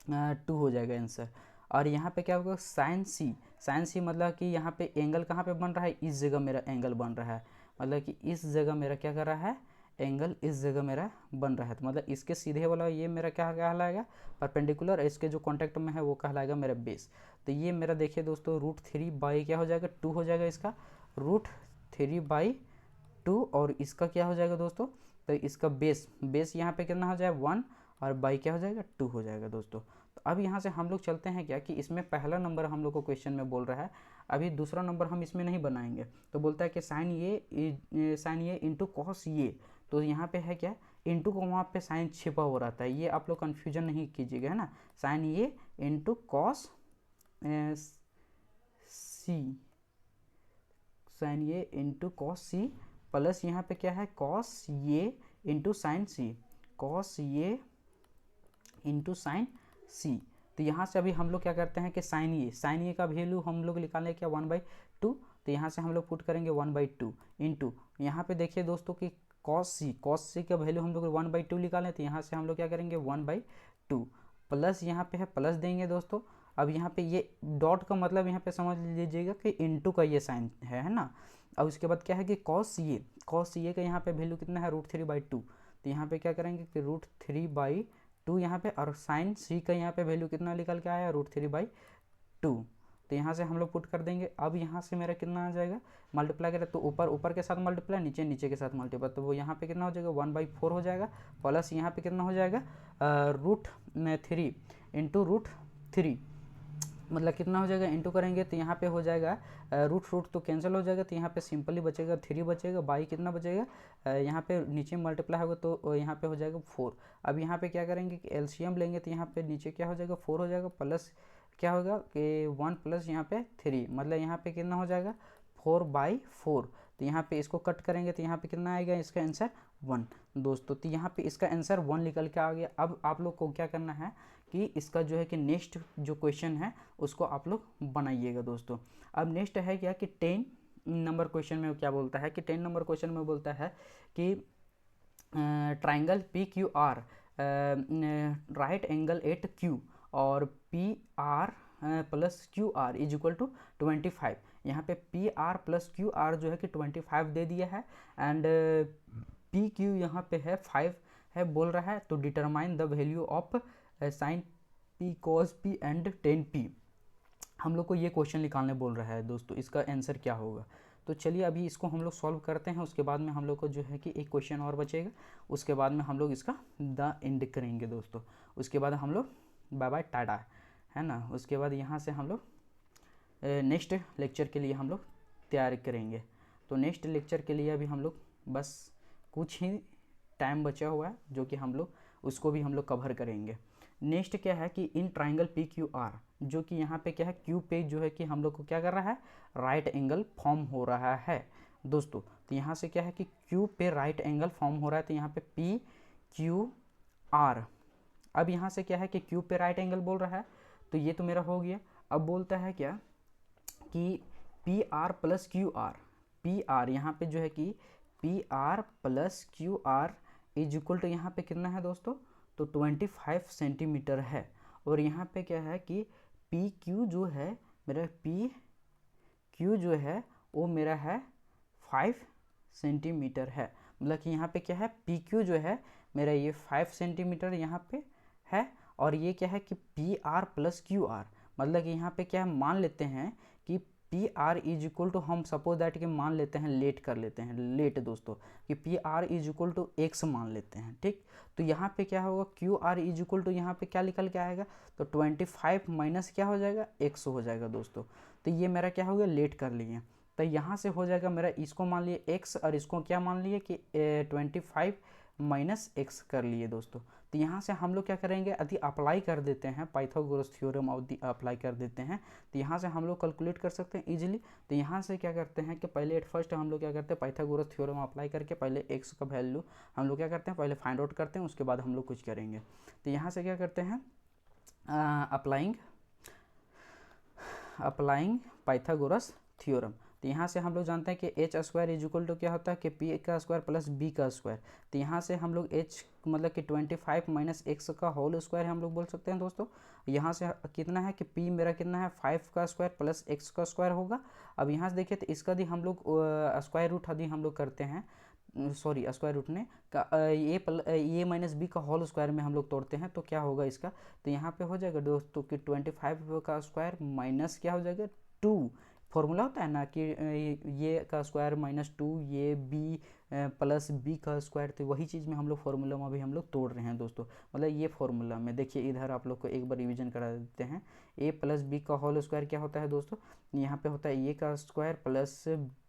S1: 2 हो जाएगा आंसर। और यहाँ पे क्या होगा साइन सी, साइन सी मतलब कि यहाँ पे एंगल कहाँ पे बन रहा है, इस जगह मेरा एंगल बन रहा है, मतलब कि इस जगह मेरा क्या कर रहा है एंगल इस जगह मेरा बन रहा है, तो मतलब इसके सीधे वाला ये मेरा क्या कहलाएगा परपेंडिकुलर, इसके जो कॉन्टेक्ट में है वो कहलाएगा मेरा बेस। तो ये मेरा देखिए दोस्तों √3 बाई क्या हो जाएगा 2 हो जाएगा इसका, √3 बाई 2, और इसका क्या हो जाएगा दोस्तों, तो इसका बेस, बेस यहाँ पे कितना हो जाएगा 1, और बाई क्या हो जाएगा 2 हो जाएगा दोस्तों। तो अब यहाँ से हम लोग चलते हैं क्या कि इसमें पहला नंबर हम लोग को क्वेश्चन में बोल रहा है, अभी दूसरा नंबर हम इसमें नहीं बनाएंगे, तो बोलता है कि साइन ये इंटू कॉस ये, तो यहाँ पे है क्या इंटू को वहाँ पे साइन छिपा हो रहा था, ये आप लोग कन्फ्यूजन नहीं कीजिएगा, है ना। साइन ये इंटू कॉस सी, साइन ये इंटू कॉस सी, प्लस यहाँ पे क्या है कॉस ये इंटू साइन सी, कॉस ये इंटू साइन सी। तो यहाँ से अभी हम लोग क्या करते हैं कि साइन ये का वैल्यू हम लोग निकालें क्या 1/2, तो यहाँ से हम लोग पुट करेंगे 1/2 इंटू, यहाँ पे देखिए दोस्तों कि कॉस सी का वैल्यू हम लोग 1/2 निकालें, तो यहाँ से हम लोग क्या करेंगे 1/2, प्लस यहाँ पे है प्लस देंगे दोस्तों। अब यहाँ पे ये डॉट का मतलब यहाँ पे समझ लीजिएगा कि इंटू का ये साइन है ना। अब उसके बाद क्या है कि कॉस ये का यहाँ पे वैल्यू कितना है √3/2, तो यहाँ पे क्या करेंगे कि √3/2 यहाँ पे, और साइन सी का यहाँ पे वैल्यू कितना निकल के आया √3/2, तो यहाँ से हम लोग पुट कर देंगे। अब यहाँ से मेरा कितना आ जाएगा मल्टीप्लाई करें तो ऊपर के साथ मल्टीप्लाई, नीचे के साथ मल्टीप्लाई, तो वो यहाँ पे कितना हो जाएगा 1/4 हो जाएगा, प्लस यहाँ पे कितना हो जाएगा √3 इंटू √3, मतलब कितना हो जाएगा इंटू करेंगे तो यहाँ पे हो जाएगा रूट तो कैंसिल हो जाएगा, तो यहाँ पे सिंपली बचेगा 3 बचेगा, बाई कितना बचेगा यहाँ पे नीचे मल्टीप्लाई होगा तो यहाँ पे हो जाएगा 4। अब यहाँ पे क्या करेंगे कि एलसीएम लेंगे, तो यहाँ पे नीचे क्या हो जाएगा 4 हो जाएगा, प्लस क्या होगा कि 1 प्लस यहाँ पे 3, मतलब यहाँ पे कितना हो जाएगा 4/4, तो यहाँ पे इसको कट करेंगे तो यहाँ पे कितना आएगा इसका आंसर 1 दोस्तों। तो यहाँ पे इसका आंसर 1 निकल के आ गया। अब आप लोग को क्या करना है कि इसका जो है कि नेक्स्ट जो क्वेश्चन है उसको आप लोग बनाइएगा दोस्तों। अब नेक्स्ट है क्या कि 10 नंबर क्वेश्चन में क्या बोलता है कि 10 नंबर क्वेश्चन में बोलता है कि triangle PQR right angle at Q और PR plus QR is equal to 25। यहाँ पे PR प्लस QR जो है कि 25 दे दिया है, एंड PQ यहाँ पे है 5 है बोल रहा है, तो determine the value of sine P cos P and ten P। हम लोग को ये क्वेश्चन निकालने बोल रहा है दोस्तों, इसका आंसर क्या होगा। तो चलिए अभी इसको हम लोग सॉल्व करते हैं, उसके बाद में हम लोग को जो है कि एक क्वेश्चन और बचेगा, उसके बाद में हम लोग इसका द एंड करेंगे दोस्तों। उसके बाद हम लोग बाय बाय टाटा, है ना। उसके बाद यहाँ से हम लोग नेक्स्ट लेक्चर के लिए हम लोग तैयारी करेंगे। तो नेक्स्ट लेक्चर के लिए अभी हम लोग बस कुछ ही टाइम बचा हुआ है, जो कि हम लोग उसको भी हम लोग कवर करेंगे। नेक्स्ट क्या है कि इन ट्राइंगल PQR, जो कि यहाँ पे क्या है क्यू पे जो है कि हम लोग को क्या कर रहा है राइट एंगल फॉर्म हो रहा है दोस्तों। तो यहाँ से क्या है कि क्यू पे राइट एंगल फॉर्म हो रहा है, तो यहाँ पे PQR। अब यहाँ से क्या है कि क्यू पे राइट एंगल बोल रहा है, तो ये तो मेरा हो गया। अब बोलता है क्या कि PR प्लस QR, PR यहाँ पे जो है कि PR plus QR is equal to यहाँ पे कितना है दोस्तों, तो 25 सेंटीमीटर है। और यहाँ पे क्या है कि PQ जो है मेरा PQ जो है वो मेरा है 5 सेंटीमीटर है, मतलब कि यहाँ पे क्या है PQ जो है मेरा ये 5 सेंटीमीटर यहाँ पे है, और ये क्या है कि PR प्लस QR, मतलब कि यहाँ पे क्या है मान लेते हैं कि PR इज इक्वल टू, हम सपोज दैट कि मान लेते हैं लेट कर लेते हैं लेट दोस्तों, कि PR is equal to x मान लेते हैं, ठीक। तो यहाँ पे क्या होगा QR इज इक्वल टू यहाँ पे क्या निकल के आएगा, तो 25 माइनस क्या हो जाएगा x हो जाएगा दोस्तों। तो ये मेरा क्या हो गया लेट कर लिए, तो यहाँ से हो जाएगा मेरा इसको मान लिए x और इसको क्या मान लिए कि 25 माइनस एक्स कर लिए दोस्तों। तो यहाँ से हम लोग क्या करेंगे, यदि अप्लाई कर देते हैं पाइथागोरस थ्योरम यदि अप्लाई कर देते हैं तो यहाँ से हम लोग कैलकुलेट कर सकते हैं इजीली। तो यहाँ से क्या करते हैं कि पहले एट फर्स्ट हम लोग क्या करते हैं, पाइथागोरस थ्योरम अप्लाई करके पहले एक्स का वैल्यू हम लोग क्या करते हैं, पहले फाइंड आउट करते हैं, उसके बाद हम लोग कुछ करेंगे। तो यहाँ से क्या करते हैं, अप्लाइंग पाइथागोरस थ्योरम। तो यहाँ से हम लोग जानते हैं कि h square is equal to क्या होता है कि पी का स्क्वायर प्लस बी का स्क्वायर। तो यहाँ से हम लोग एच मतलब कि 25 माइनस एक्स का होल स्क्वायर हम लोग बोल सकते हैं दोस्तों। यहाँ से कितना है कि पी मेरा कितना है 5 का स्क्वायर प्लस एक्स का स्क्वायर होगा। अब यहाँ से देखिए तो इसका भी हम लोग स्क्वायर रूट यदि हम लोग करते हैं, सॉरी स्क्वायर रूट ने का ए माइनस बी का होल स्क्वायर में हम लोग तोड़ते हैं तो क्या होगा इसका, तो यहाँ पे हो जाएगा दोस्तों कि 25 का स्क्वायर माइनस क्या हो जाएगा 2, फॉर्मूला होता है ना कि ये का स्क्वायर माइनस 2 ये बी प्लस बी का स्क्वायर, तो वही चीज़ में हम लोग फार्मूला में भी हम लोग तोड़ रहे हैं दोस्तों। मतलब ये फार्मूला में देखिए, इधर आप लोग को एक बार रिवीजन करा देते हैं। ए प्लस बी का होल स्क्वायर क्या होता है दोस्तों, यहाँ पे होता है ए का स्क्वायर प्लस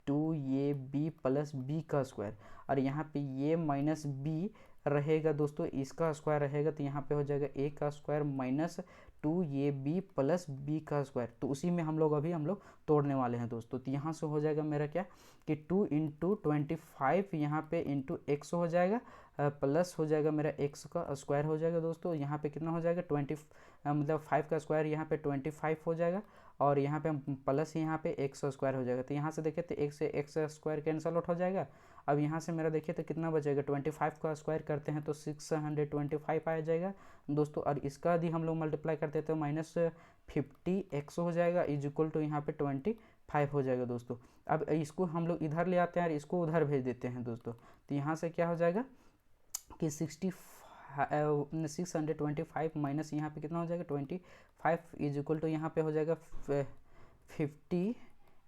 S1: 2 ये बी प्लस बी का स्क्वायर, और यहाँ पे ये माइनस बी रहेगा दोस्तों, इसका स्क्वायर रहेगा, तो यहाँ पे हो जाएगा ए का स्क्वायर माइनस 2 ये बी प्लस बी का स्क्वायर। तो उसी में हम लोग तोड़ने वाले हैं दोस्तों। तो यहाँ से हो जाएगा मेरा क्या कि 2 इंटू 25 यहाँ पे इंटू एक्स हो जाएगा, प्लस हो जाएगा मेरा एक्स का स्क्वायर हो जाएगा दोस्तों। यहाँ पे कितना हो जाएगा 20 मतलब 5 का स्क्वायर यहाँ पे 25 हो जाएगा, और यहाँ पे प्लस यहाँ पे एक्स स्क्वायर हो जाएगा। तो यहाँ से देखिए तो एक्स से एक्स स्क्वायर कैंसल आउट हो जाएगा। अब यहाँ से मेरा देखिए तो कितना बचेगा, 25 का स्क्वायर करते हैं तो 625 आ जाएगा दोस्तों, और इसका भी हम लोग मल्टीप्लाई करते हैं तो माइनस 50 एक्स हो जाएगा इज इक्वल टू यहाँ पे 25 हो जाएगा दोस्तों। अब इसको हम लोग इधर ले आते हैं और इसको उधर भेज देते हैं दोस्तों। तो यहाँ से क्या हो जाएगा कि 625 माइनस यहाँ पे कितना हो जाएगा 25 इज इक्वल टू यहाँ पे हो जाएगा 50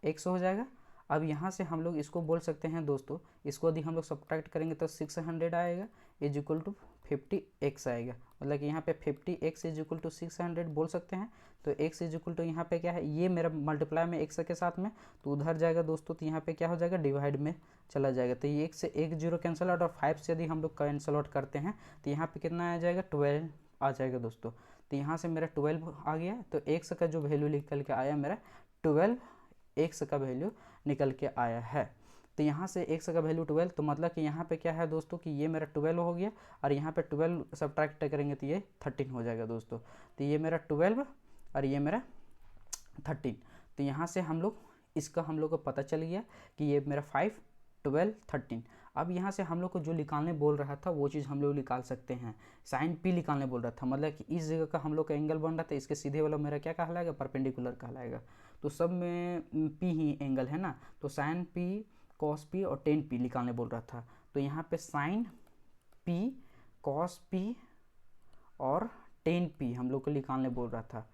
S1: एक्स हो जाएगा। अब यहाँ से हम लोग इसको बोल सकते हैं दोस्तों, इसको यदि हम लोग सब्ट्रैक्ट करेंगे तो 600 आएगा इज इक्वल टू 50 एक्स आएगा। मतलब कि यहाँ पे 50 एक्स इज इक्वल टू 600 बोल सकते हैं। तो एक्स इज इक्वल टू यहाँ पे क्या है, ये मेरा मल्टीप्लाई में एक्स के साथ में तो उधर जाएगा दोस्तों, तो यहाँ पे क्या हो जाएगा डिवाइड में चला जाएगा। तो ये एक से एक जीरो कैंसिल आउट, और 5 से यदि हम लोग कैंसिल आउट करते हैं तो यहाँ पे कितना आ जाएगा 12 आ जाएगा दोस्तों। तो यहाँ से मेरा 12 आ गया, तो एक्स का जो वैल्यू निकल के आया मेरा 12 एक्स का वैल्यू निकल के आया है। तो यहाँ से एक्स का वैल्यू 12, तो मतलब कि यहाँ पे क्या है दोस्तों कि ये मेरा 12 हो गया, और यहाँ पे 12 सब्ट्रैक्ट करेंगे तो ये 13 हो जाएगा दोस्तों। तो ये मेरा 12 और ये मेरा 13। तो यहाँ से हम लोग इसका हम लोग को पता चल गया कि ये मेरा 5 12 13। अब यहाँ से हम लोग को जो निकालने बोल रहा था वो चीज़ हम लोग निकाल सकते हैं। साइन पी निकालने बोल रहा था, मतलब कि इस जगह का हम लोग का एंगल बन रहा था, इसके सीधे वाला मेरा क्या कहलाएगा परपेंडिकुलर कहलाएगा। तो सब में पी ही एंगल है ना, तो साइन पी कॉस पी और टेन पी निकालने बोल रहा था। तो यहाँ पे साइन पी कॉस पी और टेन पी हम लोग को निकालने बोल रहा था।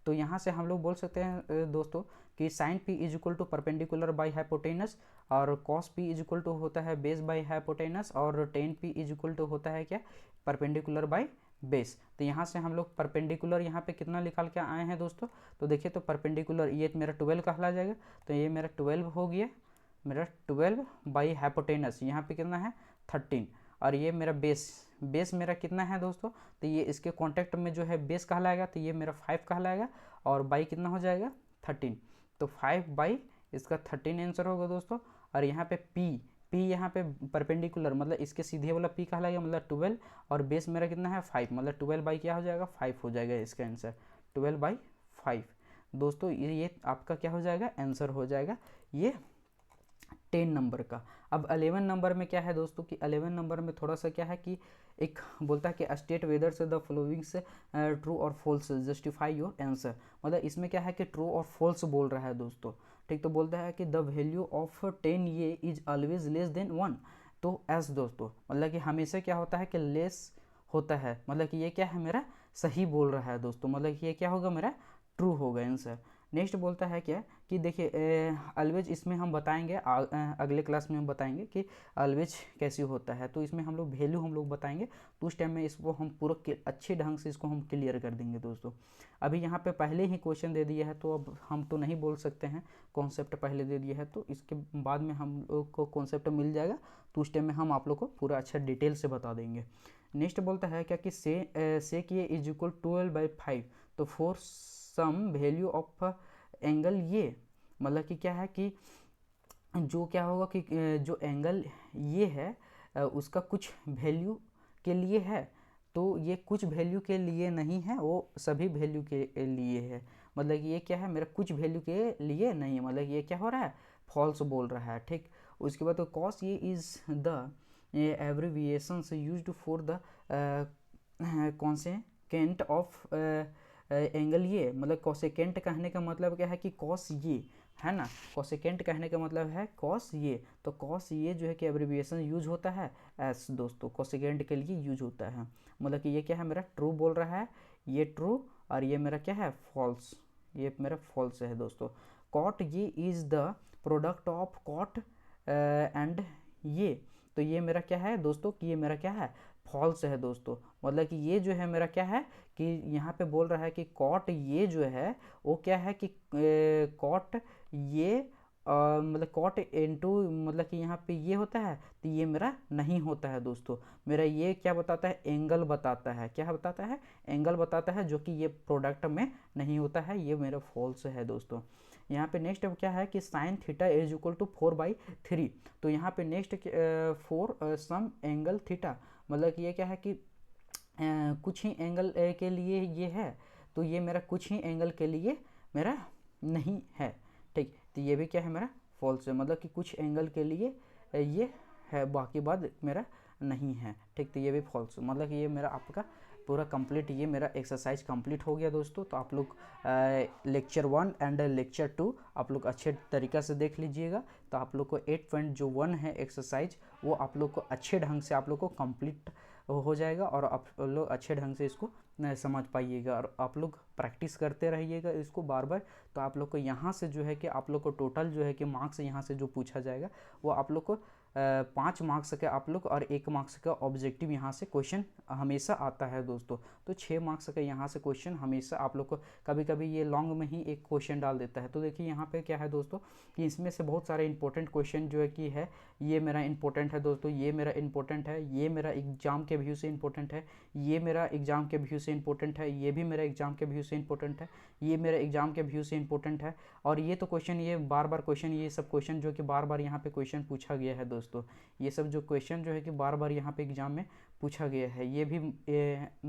S1: तो यहाँ से हम लोग बोल सकते हैं दोस्तों कि sine P is equal to perpendicular by hypotenuse, और cos P is equal to होता है बेस बाई हाइपोटेनस, और tan P is equal to होता है क्या परपेंडिकुलर बाई बेस। तो यहाँ से हम लोग परपेंडिकुलर यहाँ पे कितना निकाल के आए हैं दोस्तों, तो देखिए तो परपेंडिकुलर ये मेरा 12 कहला जाएगा, तो ये मेरा 12 हो गया, मेरा 12 बाई हाइपोटेनस यहाँ पे कितना है 13, और ये मेरा बेस मेरा कितना है दोस्तों, तो ये इसके कॉन्टेक्ट में जो है बेस कहलाएगा, तो ये मेरा 5 कहलाएगा, और बाई कितना हो जाएगा 13, तो 5 बाई इसका 13 आंसर होगा दोस्तों। और यहाँ पे पी यहाँ पे परपेंडिकुलर मतलब इसके सीधे वाला पी कहलाएगा, मतलब 12, और बेस मेरा कितना है 5, मतलब 12 बाई क्या हो जाएगा 5 हो जाएगा इसका आंसर, 12 बाई 5 दोस्तों। ये आपका क्या हो जाएगा आंसर हो जाएगा ये 10 नंबर का। अब 11 नंबर में क्या है दोस्तों कि 11 नंबर में थोड़ा सा क्या है कि एक बोलता है कि स्टेट वेदर से द फॉलोइंग से ट्रू और फॉल्स जस्टिफाई योर आंसर। मतलब इसमें क्या है कि ट्रू और फॉल्स बोल रहा है दोस्तों, ठीक। तो बोलता है कि द वैल्यू ऑफ 10 ये इज ऑलवेज लेस देन 1। तो एस दोस्तों मतलब कि हमेशा क्या होता है कि लेस होता है, मतलब कि ये क्या है मेरा सही बोल रहा है दोस्तों, मतलब कि ये क्या होगा मेरा ट्रू होगा आंसर। नेक्स्ट बोलता है क्या कि देखिए ऑलवेज, इसमें हम बताएंगे अगले क्लास में हम बताएंगे कि ऑलवेज कैसे होता है। तो इसमें हम लोग वैल्यू हम लोग बताएंगे, तो उस टाइम में इसको हम पूरा अच्छे ढंग से इसको हम क्लियर कर देंगे दोस्तों। अभी यहाँ पे पहले ही क्वेश्चन दे दिया है, तो अब हम तो नहीं बोल सकते हैं, कॉन्सेप्ट पहले दे दिया है, तो इसके बाद में हम लोग को कॉन्सेप्ट मिल जाएगा, तो उस टाइम में हम आप लोग को पूरा अच्छा डिटेल से बता देंगे। नेक्स्ट बोलता है क्या कि सेक ये इज इक्वल 12/5, तो for some value of angle ये, मतलब कि क्या है कि जो क्या होगा कि जो एंगल ये है उसका कुछ वैल्यू के लिए है, तो ये कुछ वैल्यू के लिए नहीं है, वो सभी वैल्यू के लिए है। मतलब कि ये क्या है, मेरा कुछ वैल्यू के लिए नहीं है, मतलब ये क्या हो रहा है, फॉल्स बोल रहा है। ठीक, उसके बाद तो कॉस ये is the abbreviations used for the cosecant of angle ये, मतलब कॉसेकेंट कहने का मतलब क्या है कि कॉस ये है ना, कॉसेकेंट कहने का मतलब है कॉस ये, तो कॉस ये जो है कि एब्रिविएशन यूज होता है एस दोस्तों, कॉसेकेंट के लिए यूज होता है। मतलब कि ये क्या है, मेरा ट्रू बोल रहा है, ये ट्रू, और ये मेरा क्या है, फॉल्स, ये मेरा फॉल्स है दोस्तों। कॉट ये is the product of cot and ये, तो ये मेरा क्या है दोस्तों कि ये मेरा क्या है, फॉल्स है दोस्तों। मतलब कि ये जो है मेरा क्या है कि यहाँ पे बोल रहा है कि कॉट ये जो है वो क्या है कि कॉट ये मतलब कॉट इनटू, मतलब कि यहाँ पे ये होता है, तो ये मेरा नहीं होता है दोस्तों। मेरा ये क्या बताता है, एंगल बताता है, क्या बताता है, एंगल बताता है, जो कि ये प्रोडक्ट में नहीं होता है, ये मेरा फॉल्स है दोस्तों। यहाँ पे नेक्स्ट क्या है कि sine theta is equal to 4/3, तो यहाँ पे next for some angle theta, मतलब कि ये क्या है कि कुछ ही एंगल के लिए ये है, तो ये मेरा कुछ ही एंगल के लिए मेरा नहीं है। ठीक, तो ये भी क्या है, मेरा फॉल्स है, मतलब कि कुछ एंगल के लिए ये है, बाकी बाद मेरा नहीं है। ठीक, तो ये भी फॉल्स, मतलब कि ये मेरा आपका पूरा कंप्लीट, ये मेरा एक्सरसाइज कंप्लीट हो गया दोस्तों। तो आप लोग लेक्चर 1 एंड लेक्चर 2 आप लोग अच्छे तरीक़ा से देख लीजिएगा, तो आप लोग को 8.1 है एक्सरसाइज, वो आप लोग को अच्छे ढंग से आप लोग को कंप्लीट हो जाएगा, और आप लोग अच्छे ढंग से इसको समझ पाइएगा, और आप लोग प्रैक्टिस करते रहिएगा इसको बार बार। तो आप लोग को यहाँ से जो है कि आप लोग को टोटल जो है कि मार्क्स यहाँ से जो पूछा जाएगा वो आप लोग को 5 मार्क्स का आप लोग और 1 मार्क्स का ऑब्जेक्टिव यहाँ से क्वेश्चन हमेशा आता है दोस्तों। तो 6 मार्क्स का यहाँ से क्वेश्चन हमेशा आप लोग को, कभी कभी ये लॉन्ग में ही एक क्वेश्चन डाल देता है। तो देखिए यहाँ पे क्या है दोस्तों कि इसमें से बहुत सारे इंपॉर्टेंट क्वेश्चन जो है कि है, ये मेरा इंपॉर्टेंट है दोस्तों, ये मेरा इंपॉर्टेंट है, ये मेरा एग्जाम के व्यू से इंपॉर्टेंट है, ये मेरा एग्जाम के व्यू से इंपॉर्टेंट है, ये भी मेरा एग्जाम के व्यू से इंपॉर्टेंट है, ये मेरा एग्जाम के व्यू से इंपॉर्टेंट है, और ये तो क्वेश्चन, ये बार बार क्वेश्चन, ये सब क्वेश्चन जो कि बार बार यहाँ पे क्वेश्चन पूछा गया है दोस्तों, ये सब जो क्वेश्चन जो है कि बार बार यहाँ पे एग्जाम में पूछा गया है, ये भी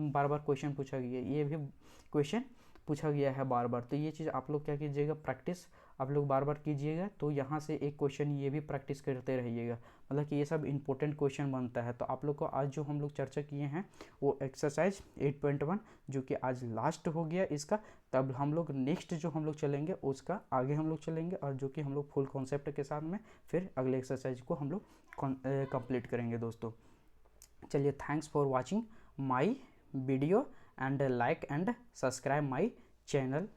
S1: बार बार क्वेश्चन पूछा गया है, ये भी क्वेश्चन पूछा गया है बार बार। तो ये चीज़ आप लोग क्या कीजिएगा, प्रैक्टिस आप लोग बार बार कीजिएगा, तो यहाँ से एक क्वेश्चन ये भी प्रैक्टिस करते रहिएगा, मतलब कि ये सब इंपॉर्टेंट क्वेश्चन बनता है। तो आप लोग को आज जो हम लोग चर्चा किए हैं वो एक्सरसाइज 8.1 जो कि आज लास्ट हो गया इसका, तब हम लोग नेक्स्ट जो हम लोग चलेंगे उसका आगे हम लोग चलेंगे, और जो कि हम लोग फुल कॉन्सेप्ट के साथ में फिर अगले एक्सरसाइज को हम लोग कंप्लीट करेंगे दोस्तों। चलिए, thanks for watching my video and like and subscribe my channel.